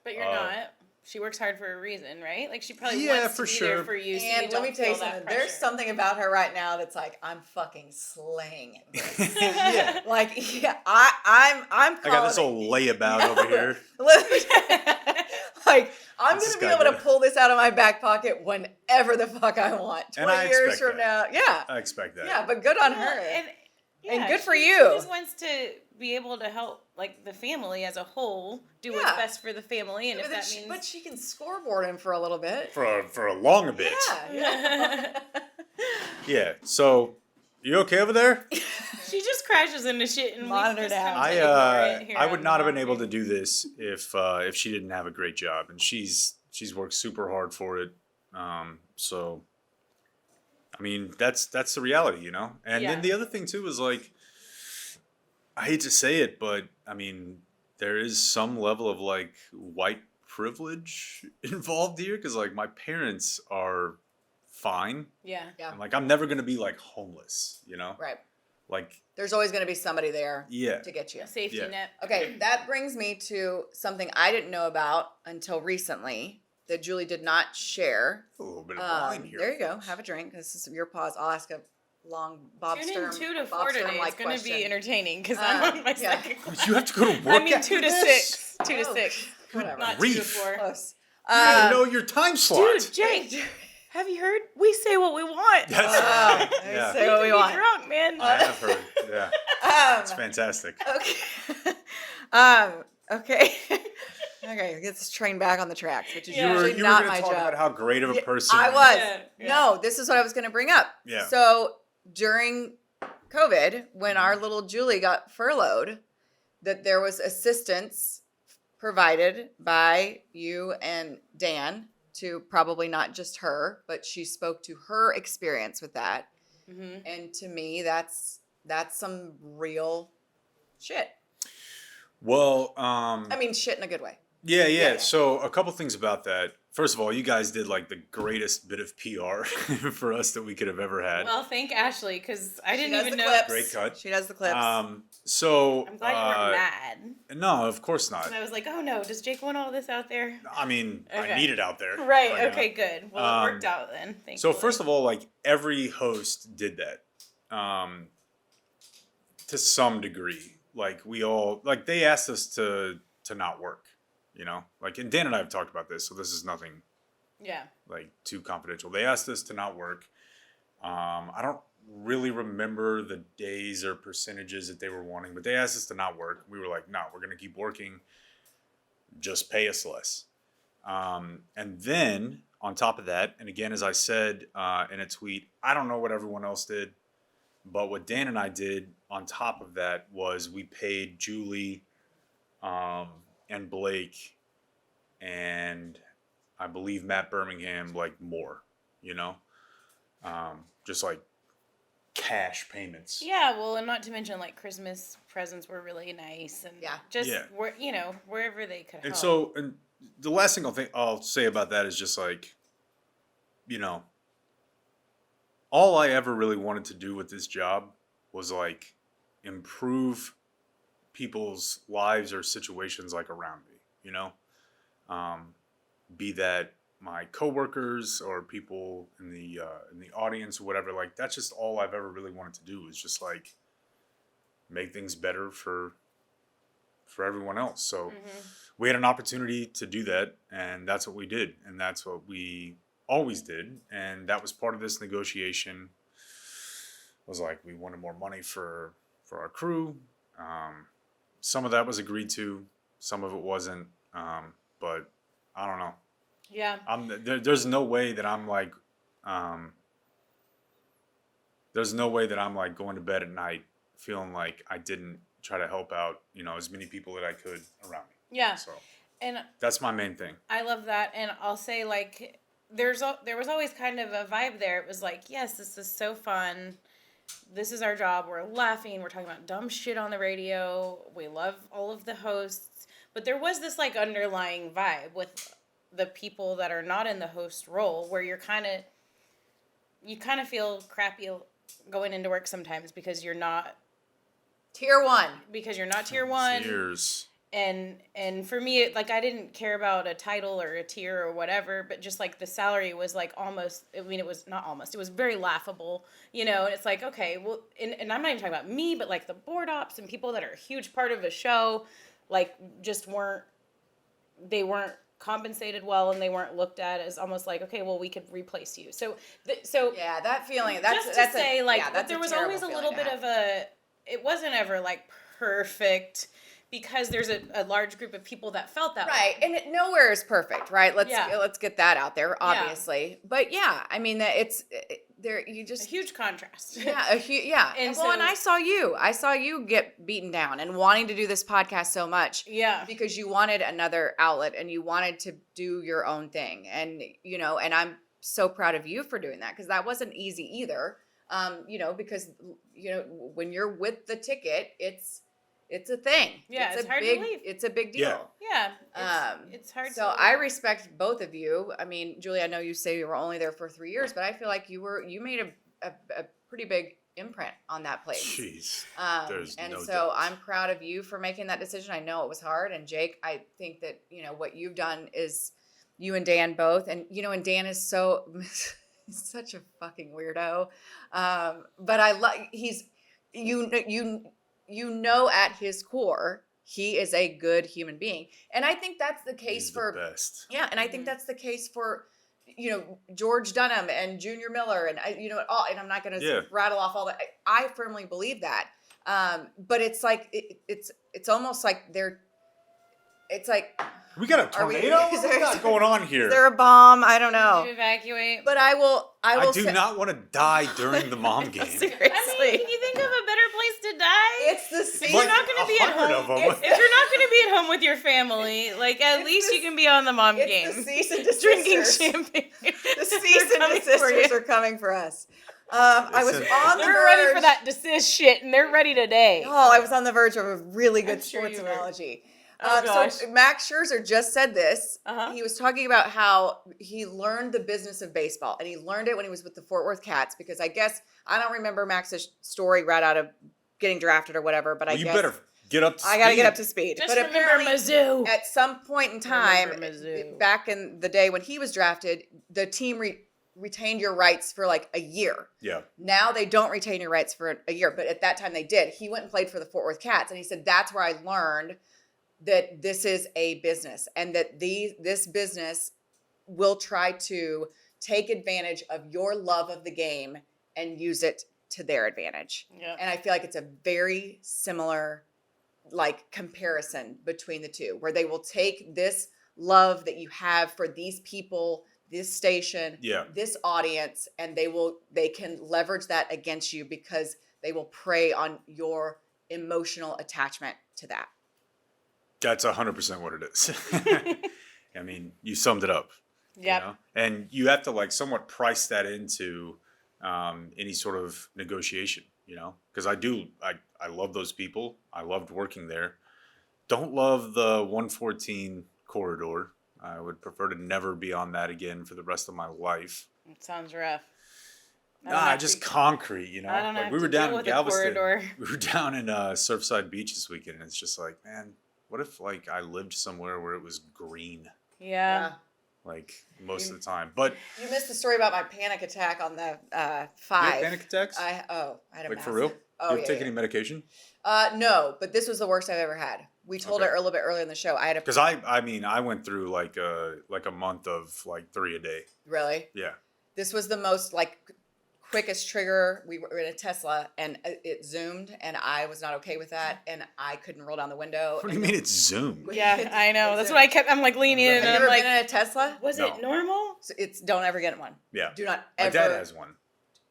But you're not. She works hard for a reason, right? Like she probably Yeah, wants for to be sure. there for you. So And you let me don't tell you feel that something. There's pressure. something about her right now that's like, I'm fucking slaying this. Yeah. Like, yeah, I'm I got this calling old layabout over here. Like, I'm What's gonna this be guy able to doing? pull this out of my back pocket whenever the fuck I want. And 20 I years expect from that. now. Yeah. I expect that. Yeah, but good on Well, her. and good for she you. just wants to be able to help like the family as a whole do what's Yeah. best for the family, and if that means But she can scoreboard him for a little bit. For a long bit. Yeah. Yeah. So you okay over there? she just crashes into shit and Monitor we just down. come to ignore it here I on would the not have been Mom able to Game. do this if she didn't have a great job, and she's worked super hard for it. So I mean that's the reality, And Yeah. then the other thing too is like, I hate to say it, but I mean there is some level of like white privilege involved here because like my parents are fine, Yeah. Yeah. and like I'm never gonna be like homeless, Right. Like There's always going to be somebody there yeah. to get you. A safety Yeah. net. Okay, that brings me to something I didn't know about until recently that Julie did not share. A little bit of wine here. There you go. Have a drink. This is your pause. I'll ask a long Bob Tune Sturm. in 2 to Bob 4 today. Sturm-like It's going to question. be entertaining because I'm on my yeah. second class. But you have to go to work. I mean 2 to 6. 2 to Oh, 6. Whatever. Not 2 to grief. 4. Close. You gotta know your time slot. Dude, Jake, have you heard? We say what we want. That's Oh, right. I Yeah. say what we can want. be drunk, man. I have heard. Yeah, it's Um, fantastic. okay. Okay. Okay, get this train back on the tracks, which is Yeah. usually You were not going my to talk job. about how great of a Yeah, person. I was. Yeah. No, this is what I was going to bring up. Yeah. So during COVID, when our little Julie got furloughed, that there was assistance provided by you and Dan to probably not just her, but she spoke to her experience with that. Mm-hmm. And to me, that's some real shit. Well, I mean, shit in a good way. yeah. yeah. So a couple things about that. First of all, you guys did like the greatest bit of PR for us that we could have ever had. Well, thank Ashley because I She didn't does even the know. clips. Great cut. She does the clips. So I'm glad you weren't mad. No, of course not. And I was like, oh no, does Jake want all this out there? I mean, I Okay. need it out there. Right. you know? Okay. Good. Well, it worked out then. Thankfully. So first of all, like every host did that, to some degree. Like we all, like they asked us to not work, Like, and Dan and I have talked about this, so this is nothing Yeah. like too confidential. They asked us to not work. I don't really remember the days or percentages that they were wanting, but they asked us to not work. We were like, no, we're gonna keep working. Just pay us less. And then on top of that, and again, as I said in a tweet, I don't know what everyone else did, but what Dan and I did on top of that was we paid Julie and Blake and I believe Matt Birmingham like more, just like cash payments. Yeah, well, and not to mention like Christmas presents were really nice, and just wherever they could help. And so, and the last thing I'll say about that is just like, all I ever really wanted to do with this job was like improve people's lives or situations like around me, be that my coworkers or people in the audience or whatever. Like that's just all I've ever really wanted to do is just like make things better for everyone else. So we had an opportunity to do that, and that's what we did, and that's what we always did, and that was part of this negotiation. Was like we wanted more money for our crew. Some of that was agreed to, some of it wasn't, but I don't know. Yeah. There's no way that I'm like, going to bed at night feeling like I didn't try to help out, as many people that I could around me. Yeah. So and that's my main thing. I love that, and I'll say like there was always kind of a vibe there. It was like, yes, this is so fun. This is our job. We're laughing. We're talking about dumb shit on the radio. We love all of the hosts, but there was this like underlying vibe with the people that are not in the host role where you kind of feel crappy going into work sometimes because you're not Tier 1. tier 1. Cheers. And for me, like I didn't care about a title or a tier or whatever, but just like the salary was like almost, I mean, it was not almost, it was very laughable, and it's like, okay, well, and I'm not even talking about me, but like the board ops and people that are a huge part of a show, like just weren't compensated well, and they weren't looked at as almost like, okay, well, we could replace you. So Yeah, that feeling. but there was always a little bit of it wasn't ever like perfect because there's a large group of people that felt that right, way. and nowhere is perfect, right? Let's get that out there, obviously. Yeah. But yeah, I mean that it's there. You just A huge contrast. yeah, And and I saw you get beaten down and wanting to do this podcast so much. Yeah. Because you wanted another outlet and you wanted to do your own thing, and and I'm so proud of you for doing that because that wasn't easy either. Because when you're with the ticket, it's a thing. Yeah, it's hard to leave. It's a big deal. Yeah. It's hard So I respect both of you. I mean, Julie, I know you say you were only there for 3 years, but I feel like you made a pretty big imprint on that place. Jeez. And no so doubt. I'm proud of you for making that decision. I know it was hard. And Jake, I think that, what you've done is you and Dan both. And, and Dan is so, he's such a fucking weirdo. But I love, he's, at his core, he is a good human being. And I think that's the case He's for the best. yeah, and I think that's the case for George Dunham and Junior Miller and all. And I'm not going to rattle off all that. I firmly believe that. But it's like it's almost like it's like We got a tornado? is What's there- going on here? is there a bomb? I don't know. to evacuate. But I will I do say, not want to die during the mom game. seriously. I mean, can you think of a better place to die? It's the If season. you're not going to be at 100 home. of 'em. If you're not going to be at home with your family, like at It's least the- you can be on the mom It's game. the cease and desist. Drinking champagne. The cease and Coming for you. desisters are coming for us. I was Listen, on the They're verge. ready for that desist shit, and they're ready today. Oh, I was on the verge of a really good I'm sure sports you were. analogy. Oh, gosh. So Max Scherzer just said this. Uh-huh. He was talking about how he learned the business of baseball, and he learned it when he was with the Fort Worth Cats. Because I guess I don't remember Max's story right out of getting drafted or whatever, but Well, I you guess better get up to speed. I got to get up to speed. Just but remember apparently, Mizzou. at some point in time, Remember Mizzou. back in the day when he was drafted, the team retained your rights for like a year. Yeah. Now they don't retain your rights for a year, but at that time they did. He went and played for the Fort Worth Cats, and he said that's where I learned that this is a business, and that this business will try to take advantage of your love of the game and use it to their advantage. Yeah. And I feel like it's a very similar like comparison between the two, where they will take this love that you have for these people, this station, Yeah. this audience, and they can leverage that against you because they will prey on your emotional attachment to that. That's 100% what it is. I mean, you summed it up. Yep. You know? And you have to like somewhat price that into any sort of negotiation, you know, because I love those people. I loved working there. Don't love the 114 corridor. I would prefer to never be on that again for the rest of my life. It sounds rough. Just concrete, you know. I don't like have we to were down deal in with a Galveston. corridor. We were down in Surfside Beach this weekend, and it's just like, man, what if like I lived somewhere where it was green, Yeah. like most of the time? But You missed the story about my panic attack on the you have 5. panic attacks? I had a Like massive, for real? Oh, you ever yeah, take yeah. any medication? No, but this was the worst I've ever had. We told Okay. it a little bit earlier in the show. I had a Because I mean, I went through like a month of like 3 a day. really. Yeah. This was the most like quickest trigger. We were in a Tesla and it zoomed, and I was not okay with that, and I couldn't roll down the window. What do you mean it's Zoom? Yeah, I know. That's what I'm like leaning in Have and you I'm ever like, been in a Tesla? was No. it normal? So don't ever get in one. Yeah. Do not My ever. dad has one.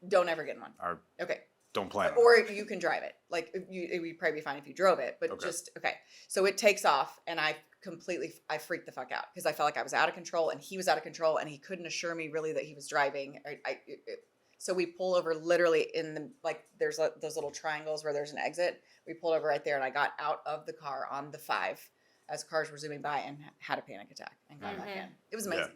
Don't ever get in one. Or Okay. don't plan on Or it. you can drive it. Like it would probably be fine if you drove it, but Okay. just okay. So it takes off, and I freaked the fuck out because I felt like I was out of control, and he was out of control, and he couldn't assure me really that he was driving. So we pull over literally in the like there's those little triangles where there's an exit. We pulled over right there, and I got out of the car on the 5 as cars were zooming by and had a panic attack and got back in. It was amazing.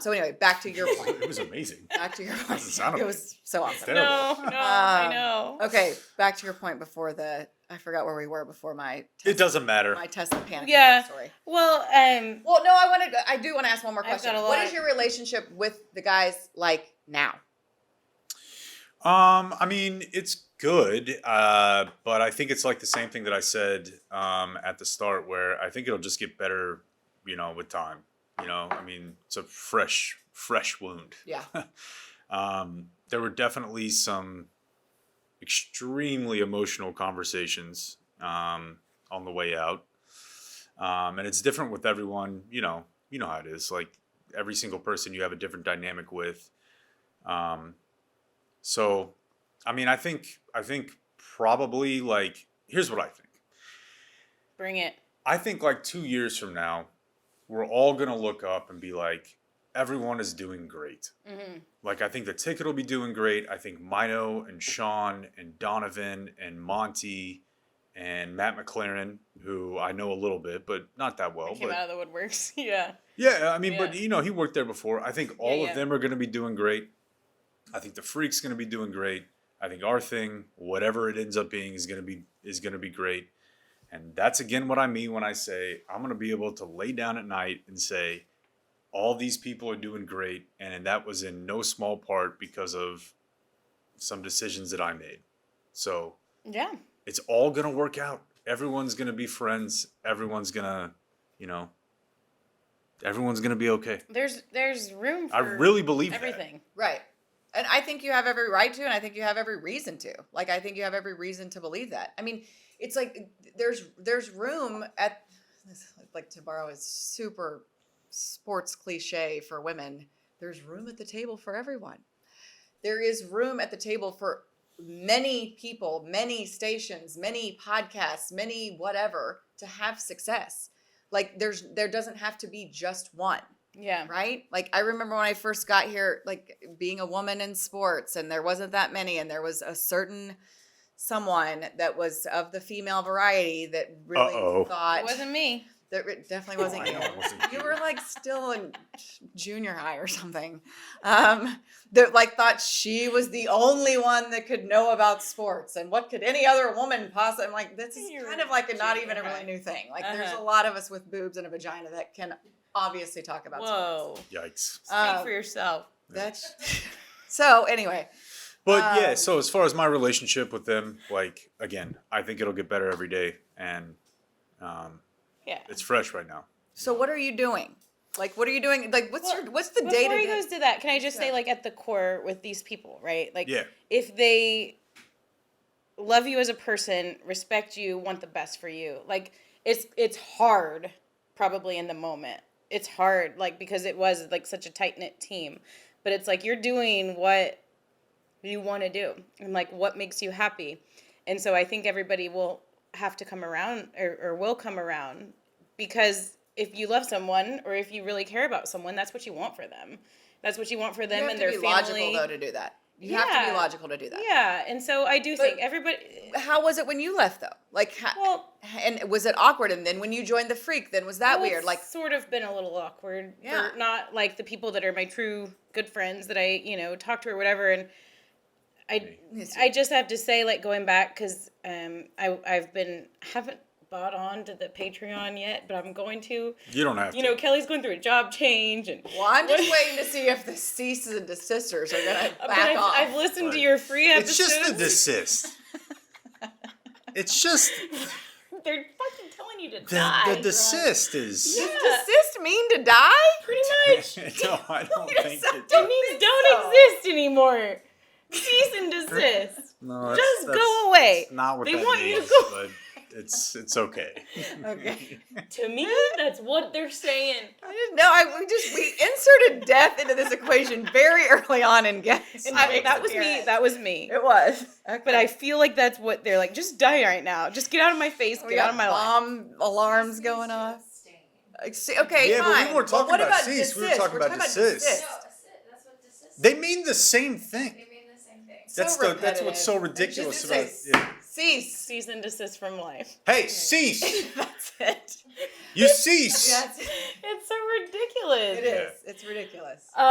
So anyway, back to your point. It was amazing. Back to your point. Doesn't sound It was so awesome. terrible. No, I know. Okay, back to your point before I forgot where we were before my It doesn't matter. my Tesla panic Yeah. attack story. Well, Well, no, I do want to ask one more I've question. got a What lot. is your relationship with the guys like now? I mean, it's good, but I think it's like the same thing that I said at the start, where I think it'll just get better, you know, with time. You know, I mean, it's a fresh wound. Yeah. There were definitely some extremely emotional conversations on the way out, and it's different with everyone. You know how it is. Like every single person, you have a different dynamic with. So, I mean, I think probably like, here's what I think. bring it. I think like 2 years from now, we're all going to look up and be like, everyone is doing great. Mm-hmm. Like, I think the ticket will be doing great. I think Mino and Sean and Donovan and Monty and Matt McLaren, who I know a little bit, but not that well. Came But out of the woodworks. Yeah. yeah, I mean, but Yeah. you know, he worked there before. I think all Yeah. of them are going to be doing great. I think the Freak's going to be doing great. I think our thing, whatever it ends up being, is going to be great. And that's again what I mean when I say I'm going to be able to lay down at night and say all these people are doing great, and that was in no small part because of some decisions that I made. So Yeah. it's all going to work out. Everyone's going to be friends. Everyone's going to, you know, everyone's going to be okay. There's room for I really believe everything. Right. And I think you have every right to, and I think you have every reason to. Like, I think you have every reason to believe that. I mean, it's like there's room at, like, to borrow a super sports cliche for women, there's room at the table for everyone. There is room at the table for many people, many stations, many podcasts, many whatever to have success. Like, there doesn't have to be just one. Yeah. Right? Like, I remember when I first got here, like, being a woman in sports, and there wasn't that many, and there was a certain someone that was of the female variety that really Uh-oh. thought It wasn't me. It definitely wasn't I you. know it wasn't You you. were like still in junior high or something. That like thought she was the only one that could know about sports, and what could any other woman possibly? I'm like, this is You kind were of like not even a junior really high. new thing. Like, there's a Uh-huh. lot of us with boobs and a vagina that can obviously talk about Whoa. Yikes. Speak for yourself. That's so. Anyway, But yeah, Um, so as far as my relationship with them, like again, I think it'll get better every day, and Yeah. it's fresh right now. so what are you doing? Like, what are you doing? Like, what's Well, what's the day Before to he day? goes to that, can I just Yeah. say, like, at the core with these people, right? Like, Yeah. if they love you as a person, respect you, want the best for you, like, it's hard, probably in the moment. It's hard, like, because it was like such a tight knit team, but it's like you're doing what you want to do and like what makes you happy, and so I think everybody will have to come around or will come around, because if you love someone or if you really care about someone, that's what you want for them. That's what you want for them You have and to their be family. logical though to do that. You have to be Yeah. logical to do that. Yeah, and so I do But- think everybody. How was it when you left though? Like, Well, and was it awkward? And then when you joined the Freak, then was that well, weird? it's Like, sort of been a little awkward. Yeah. For not like the people that are my true good friends that I talk to or whatever, and I just have to say, like, going back, because haven't bought on to the Patreon yet, but I'm going to. You don't have to. Kelly's going through a job change, and well, I'm just waiting to see if the cease and desisters are gonna but back off. I've listened to Right. your free It's episodes. just a desist. It's just They're fucking telling you to die. the desist is. Yeah. Does desist mean to die? Pretty much. No, I don't think it. It means don't exist anymore. Cease and desist. No, Just go away. That's not what They that want you to means, go. but it's okay. Okay. To me, that's what they're saying. I didn't know. We inserted death into this equation very early on in guess. That was me. That was me. It was. Okay. But I feel like that's what they're like. Just die right now. Just get out of my face. we Get out got of my life. bomb alarms going off. Okay, Yeah, but we fine. weren't talking what about cease? cease, we were talking about desist. That's what desist. They mean the same thing. They mean the same thing. That's what's so repetitive. ridiculous Just about say it. Cease. Cease and desist from life. Hey, cease! That's it. You cease! That's it. It's so ridiculous. It is. It's ridiculous. Do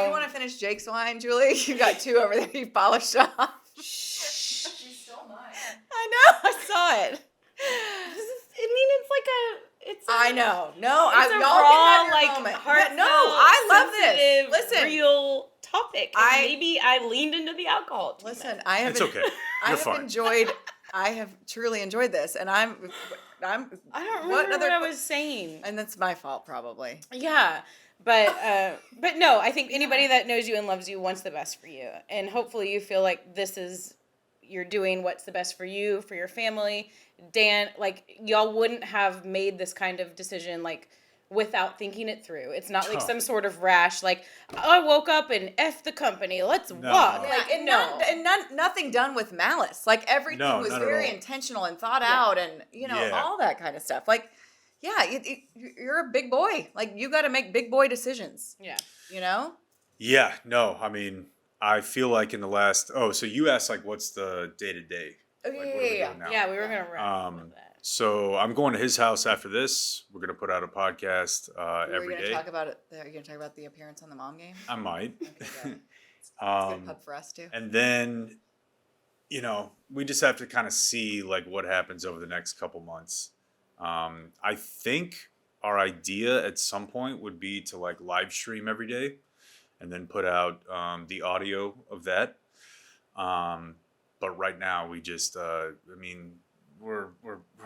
you want to finish Jake's wine, Julie? You got two over there you polished off. She stole mine. I know. I saw it. It's like a. It's. I know. No, It's a y'all raw, can have your like, moment. heartfelt, No, I love this. sensitive, Listen, real topic. And I- maybe I leaned into the alcohol. too listen. much. I have. It's okay. I You're have fine. enjoyed. I have truly enjoyed this, and I'm. I don't what remember other what I que- was saying. And that's my fault, probably. Yeah, but no, I think anybody that knows you and loves you wants the best for you, and hopefully you feel like you're doing what's the best for you, for your family. Dan, like, y'all wouldn't have made this kind of decision like without thinking it through. It's not like Oh. some sort of rash, like, I woke up and F the company, let's walk. No. Like, and no. nothing done with malice. Like, everything No, was not at very all. intentional and thought out, and Yeah. all that kind of stuff. Like, yeah, you're a big boy. Like, you got to make big boy decisions. Yeah. You know? Yeah, no, I mean, I feel like in the last. Oh, so you asked, like, what's the day to day? Oh, Like, yeah, what are yeah, we yeah. doing now? Yeah, we were gonna wrap Um, with that. So I'm going to his house after this. We're gonna put out a podcast Are you every going to day. talk about it? Are you going to talk about the appearance on the mom game? I might. Okay, good. It's a good um, pub for us too. and then, we just have to kind of see like what happens over the next couple months. I think our idea at some point would be to like live stream every day, and then put out the audio of that. But right now we just, we're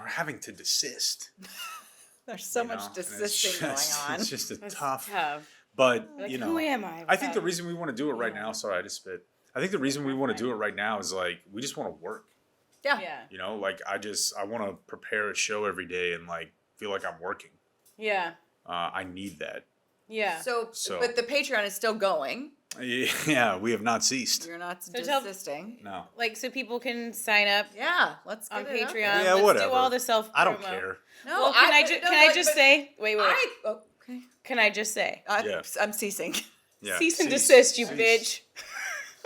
having to desist. There's so you much know? And desisting going on. It's just a It's tough. tough. But Like, you know, who am I? I think the without- reason we want to do it right now. Sorry, I just spit. I think the reason we want to do it right now is like we just want to work. Yeah. Yeah. Like I want to prepare a show every day and like feel like I'm working. Yeah. I need that. Yeah. So, So- but the Patreon is still going. Yeah, we have not ceased. You're not So tell- desisting. No, Like, so people can sign up Yeah, let's on get it up Patreon. there. Yeah, Let's whatever. do all the self. I don't care. No, Well, can I just say? Wait. Okay. Can I just say? I'm ceasing. Yeah, Cease and desist, you Cease. bitch.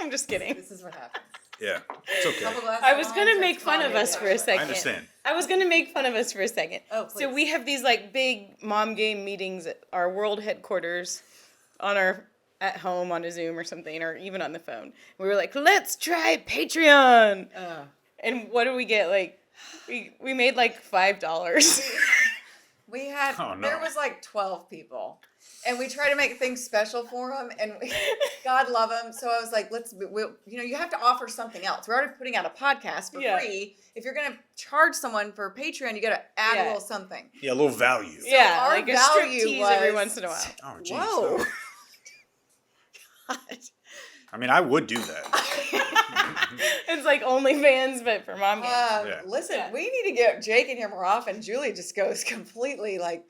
I'm just kidding. This is what happens. Yeah, it's okay. Couple glasses I of was wine, gonna so make it's fun of bonding us for a day. second. I understand. I was gonna make fun of us for a second. Oh, So please. we have these like big mom game meetings at our world headquarters on our at home on a Zoom or something, or even on the phone. We were like, let's try Patreon. And what do we get? Like, we made like $5. We had, Oh, no. there was like 12 people. And we try to make things special for them. And God love them. So I was like, you have to offer something else. We're already putting out a podcast for Yeah. free. If you're going to charge someone for Patreon, you got to add a little something. Yeah, a little value. Yeah, our like a value striptease was- every once in a while. Oh, jeez. Whoa. no. God. I mean, I would do that. It's like OnlyFans, but for mom games. Yeah. Listen, Yeah. we need to get Jake in here more often. Julie just goes completely like.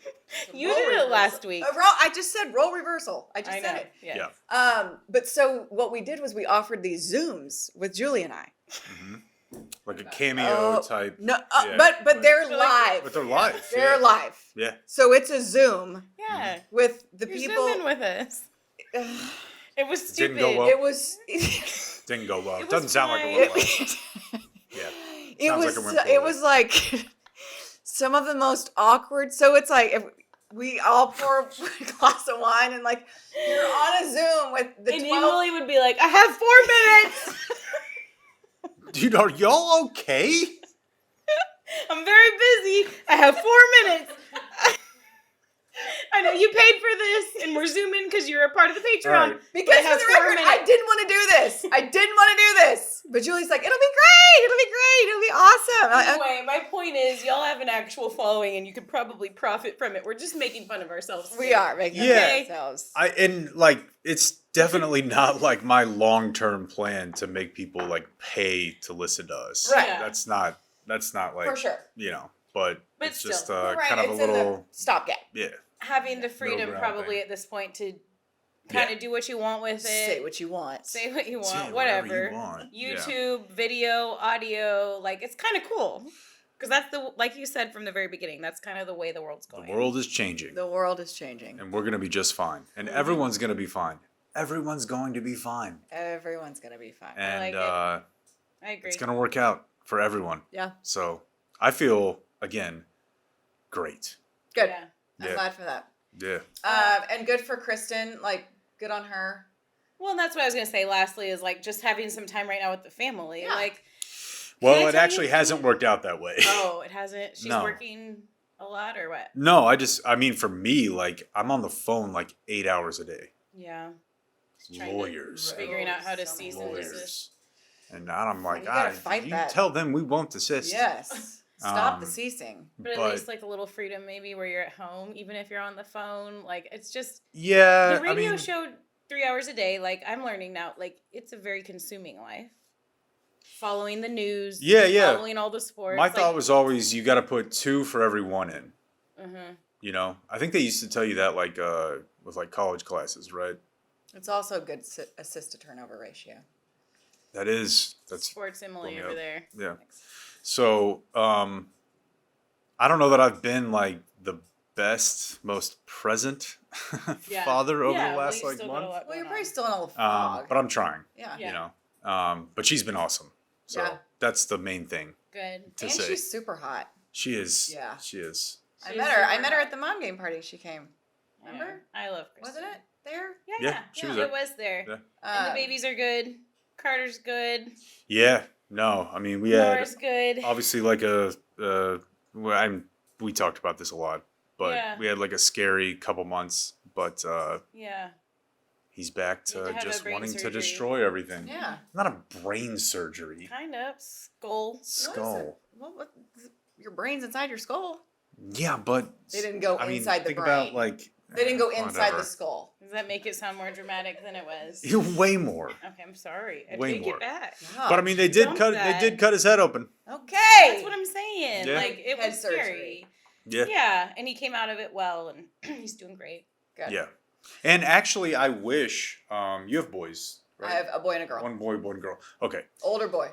You role did it reversal. last week. I just said role reversal. I just I said know. it. Yeah. Yeah. But so what we did was we offered these Zooms with Julie and I. Like a cameo Oh, type. No, Yeah. but they're But like- live. But they're live. They're yeah. live. Yeah. So it's a Zoom Yeah. with the You're people. zooming with us. It was Didn't stupid. go well. It was. Didn't go well. It Doesn't was sound like fine. it went well. Yeah. It Sounds was. like it went It poorly. was like some of the most awkward. So it's like if we all pour a glass of wine and like you're on a Zoom with the And 12. Emily would be like, I have 4 minutes. Dude, are y'all okay? I'm very busy. I have 4 minutes. I know you paid for this, and we're zooming because you're a part of the Patreon. All right. Because But it for has the 4 record, minutes. I didn't want to do this. I didn't want to do this. But Julie's like, it'll be great. It'll be great. It'll be awesome. Anyway, my point is, y'all have an actual following, and you could probably profit from it. We're just making fun of ourselves. We are making Yeah. fun of ourselves. And like it's definitely not like my long-term plan to make people like pay to listen to us. Right. Yeah. That's not like For sure. but But it's still, just Right, kind of a it's in the little stopgap. yeah. Having the freedom ground probably thing. at this point to kind of do what you want with it. Say what you want. Say what you want, Say whatever. you want. Yeah. YouTube, video, audio, like it's kind of cool. Because that's like you said from the very beginning, that's kind of the way the world's going. The world is changing. The world is changing. And we're gonna be just fine. And everyone's gonna be fine. Everyone's going to be fine. Everyone's gonna be fine. And like it. I agree. it's gonna work out for everyone. Yeah. So I feel again great. Good. Yeah. I'm Yeah. glad for that. Yeah. And good for Kristen. Like, good on her. Well, that's what I was gonna say. Lastly, is like just having some time right now with the family. Yeah. Like, Well, Can I it tell actually you- hasn't worked out that way. oh, it hasn't. She's No. working a lot, or what? No, I mean, for me, like, I'm on the phone like 8 hours a day. Yeah. Trying to Lawyers. Figuring out how to So cease many and lawyers. desist. And I'm like, You gotta fight you that. tell them we won't desist. Yes. Stop the Um, ceasing. But at least like a little freedom, maybe where you're at home, even if you're on the phone. Like it's just yeah, the radio I mean, show 3 hours a day. Like I'm learning now, like it's a very consuming life. Following the news, Yeah. following all the sports. my thought was always you got to put 2 for every 1 in. Mm-hmm. You know, I think they used to tell you that like with like college classes, right? It's also a good assist to turnover ratio. That's Sports Emily Well, over yeah. there. yeah. So I don't know that I've been like the best, most present Yeah. father over Yeah, the well, last you like still got a month. lot Well, you're going probably on. still in a little fog. But I'm trying. Yeah. Yeah. You know, but she's been awesome. So Yeah. that's the main thing Good. to And say. she's super hot. She is. Yeah. She is. I She's met her. I super met her hot. at the mom game party. She came. Yeah. Remember? I love Kristen. Wasn't it there? Yeah, Yeah, yeah. she was It there. was there. Yeah. And the babies are good. Carter's good. Yeah. No, I mean we had Nora's good. obviously like we talked about this a lot, but Yeah. we had like a scary couple months, but Yeah. he's back You had to to have a just brain wanting to surgery. destroy everything. Yeah. Not a brain surgery. Kind of. Skull. Skull. What? Your brain's inside your skull. Yeah, but They didn't go I mean, inside the think brain. about like They didn't go inside whatever. the skull. Does that make it sound more dramatic than it was? Way more. Okay, I'm sorry. I Way take more. it back. But I mean, they did Dump cut. that. They did cut his head open. Okay. That's what I'm saying. Yeah. Like it Head was surgery. scary. Yeah. Yeah, and he came out of it well, and he's doing great. Good. Yeah. And actually, I wish you have boys. Right? I have a boy and a girl. One boy, one girl. Okay. Older boy.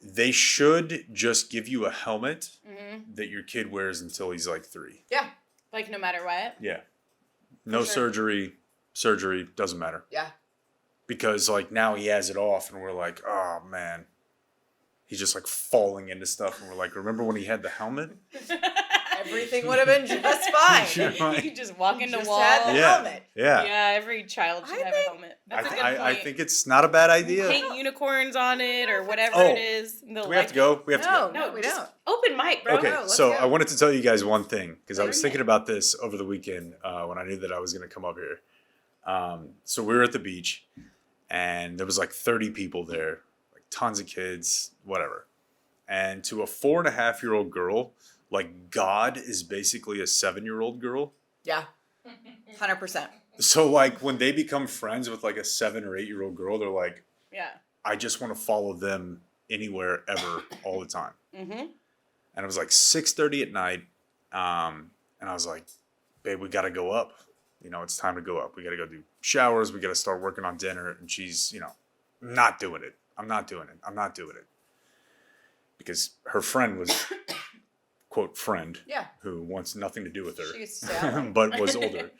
They should just give you a helmet Mm-hmm. that your kid wears until he's like 3. Yeah. Like no matter what. Yeah. No sure. surgery. Surgery doesn't matter. Yeah. because like now he has it off, and we're like, oh man, he's just like falling into stuff, and we're like, remember when he had the helmet? Everything would have been just fine. You're You right. could just walk into Just walls. had the Yeah. helmet. Yeah. Yeah, every child should I have a think- helmet. That's a good I point. think it's not a bad idea. Paint unicorns on it or whatever Oh. it is. Do we have to go? We have to go. No, we just don't. Open mic, bro. Okay, No, let's so go. I wanted to tell you guys one thing because I was Bring thinking it. about this over the weekend when I knew that I was going to come up here. So we were at the beach, and there was like 30 people there, like tons of kids, whatever. And to a 4.5-year-old girl, like God is basically a 7-year-old girl. Yeah. 100%. So like when they become friends with like a 7 or 8-year-old girl, they're like, Yeah. I just want to follow them anywhere, ever, all the time. Mm-hmm. And it was like 6:30 at night. And I was like, babe, we got to go up. You know, it's time to go up. We got to go do showers. We got to start working on dinner. And she's, you know, not doing it. I'm not doing it. I'm not doing it. Because her friend was, quote, friend, Yeah. who wants nothing to do with She her, used to stay out late. but was older.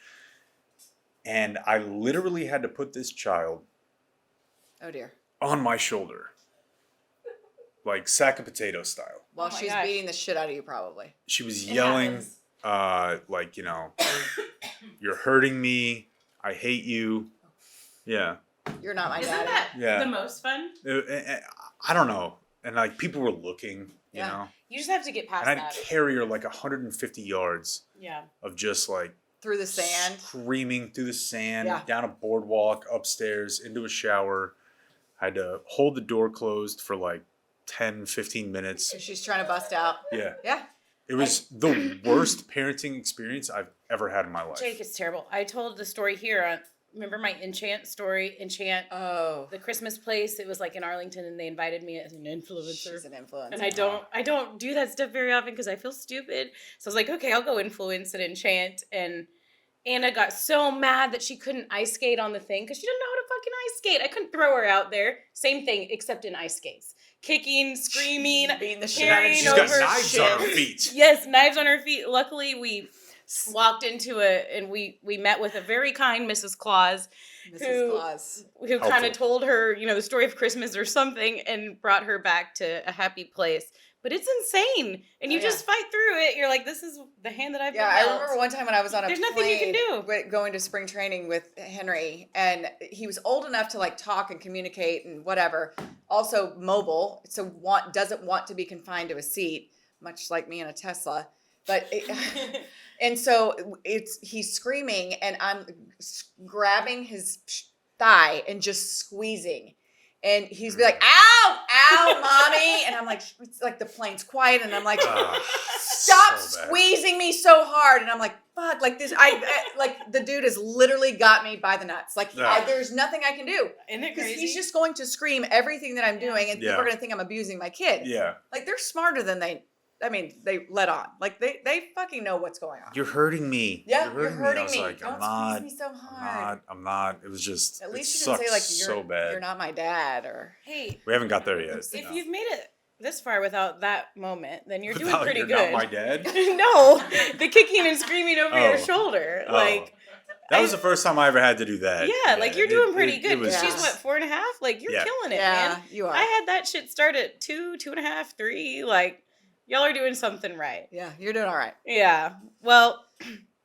And I literally had to put this child Oh, dear. on my shoulder, like sack of potato style. While Oh my she's gosh. beating the shit out of you, probably. She was It yelling, happens. like, you know, you're hurting me. I hate you. Yeah. You're not my Isn't daddy. that Yeah. the most fun? I don't know. And like people were looking, you Yeah. know, You just have to get past and I had that. to carry her like 150 yards Yeah. of just like Through the sand. screaming through the sand, Yeah. down a boardwalk, upstairs, into a shower. I had to hold the door closed for like 10, 15 minutes. She's trying to bust out. Yeah. Yeah. It was the worst parenting experience I've ever had in my life. Jake, it's terrible. I told the story here on, remember my Enchant story? Enchant, Oh. the Christmas place. It was like in Arlington, and they invited me as an influencer. She's an influencer. And I don't do that stuff very often because I feel stupid. So I was like, okay, I'll go influence and enchant. And Anna got so mad that she couldn't ice skate on the thing because she didn't know how to fucking ice skate. I couldn't throw her out there. Same thing, except in ice skates. Kicking, screaming, Beating the shit out of carrying you. She's got over knives shit. on her feet. Yes, knives on her feet. Luckily, we walked into and we met with a very kind Mrs. Claus Mrs. Claus. who kind Helpful. of told her, you know, the story of Christmas or something and brought her back to a happy place. But it's insane. And you Oh, yeah. just fight through it. You're like, this is the hand that I've Yeah, been I dealt. remember one time when I was on a There's nothing you can do. going to spring training with Henry, and he was old enough to like talk and communicate and whatever. Also mobile, so doesn't want to be confined to a seat, much like me in a Tesla. But and so he's screaming, and I'm grabbing his thigh and just squeezing. And he's be like, ow, ow, mommy. And I'm like, it's like the plane's quiet. And I'm like, stop So bad. squeezing me so hard. And I'm like, fuck, like this. Like the dude has literally got me by the nuts. Like Yeah. there's nothing I can do. Isn't it Because crazy? he's just going to scream everything that I'm doing. And Yeah. people are going to think I'm abusing my kid. Yeah. Like they're smarter than they let on. Like they fucking know what's going on. You're hurting me. Yeah, you're hurting I was me. like, Don't I'm not. squeeze me so I'm hard. not. I'm not. It was just. At it least you didn't say sucks like so bad. you're not my dad or Hey, We haven't got there yet. if no. you've made it this far without that moment, then you're doing Without pretty you're good. Not my dad. No, the kicking and screaming over your Oh. shoulder. Oh. Like, That was the first time I ever had to do that. yeah, like you're doing pretty it good. was She's just- what, 4.5? Like, you're Yeah. killing it, yeah, man. you are. I had that shit start at 2.5, 3. Like, y'all are doing something right. Yeah, you're doing all right. Yeah. Well,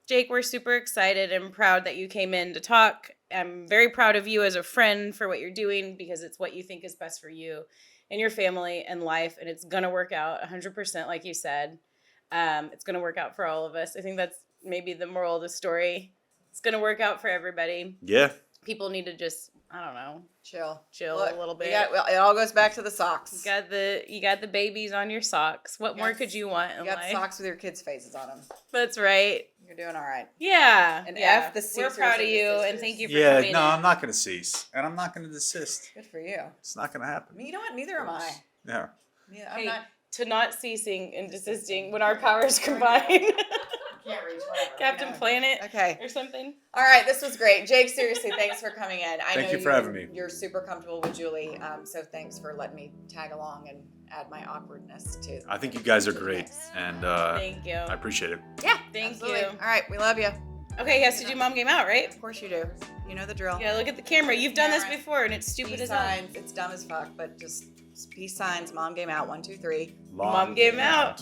Jake, we're super excited and proud that you came in to talk. I'm very proud of you as a friend for what you're doing because it's what you think is best for you and your family and life. And it's going to work out 100%, like you said. It's going to work out for all of us. I think that's maybe the moral of the story. It's going to work out for everybody. Yeah. People need to just, I don't know, Chill a little bit. Well, it all goes back to the socks. You got the babies on your socks. What more Yes. could you want in You got life? socks with your kids' faces on them. That's right. You're doing all right. Yeah. And yeah. F the We're Caesars proud of and the you and sisters. thank you for Yeah. coming No, in. I'm not gonna cease, and I'm not gonna desist. Good for you. It's not gonna I happen. mean, you know what? Neither am I. Yeah. Yeah, I'm Hey, not. to not ceasing and desisting when our powers combine. Can't reach whatever. Captain you know. Planet Okay. or something. All right, this was great. Jake, seriously, thanks for coming in. I Thank know you for having me. You're super comfortable with Julie, so thanks for letting me tag along and add my awkwardness to. I think you guys are to the great, mix. and Thank you. I appreciate it. Yeah, Thank absolutely. you. All right, we love you. Okay, he has to do mom game out, right? Of course you do. You know the drill. Yeah, look at the camera. You've done this Camera. before, and it's stupid Peace as hell. signs. It's dumb as fuck, but just peace signs. Mom game out. 1, 2, 3. Mom game out.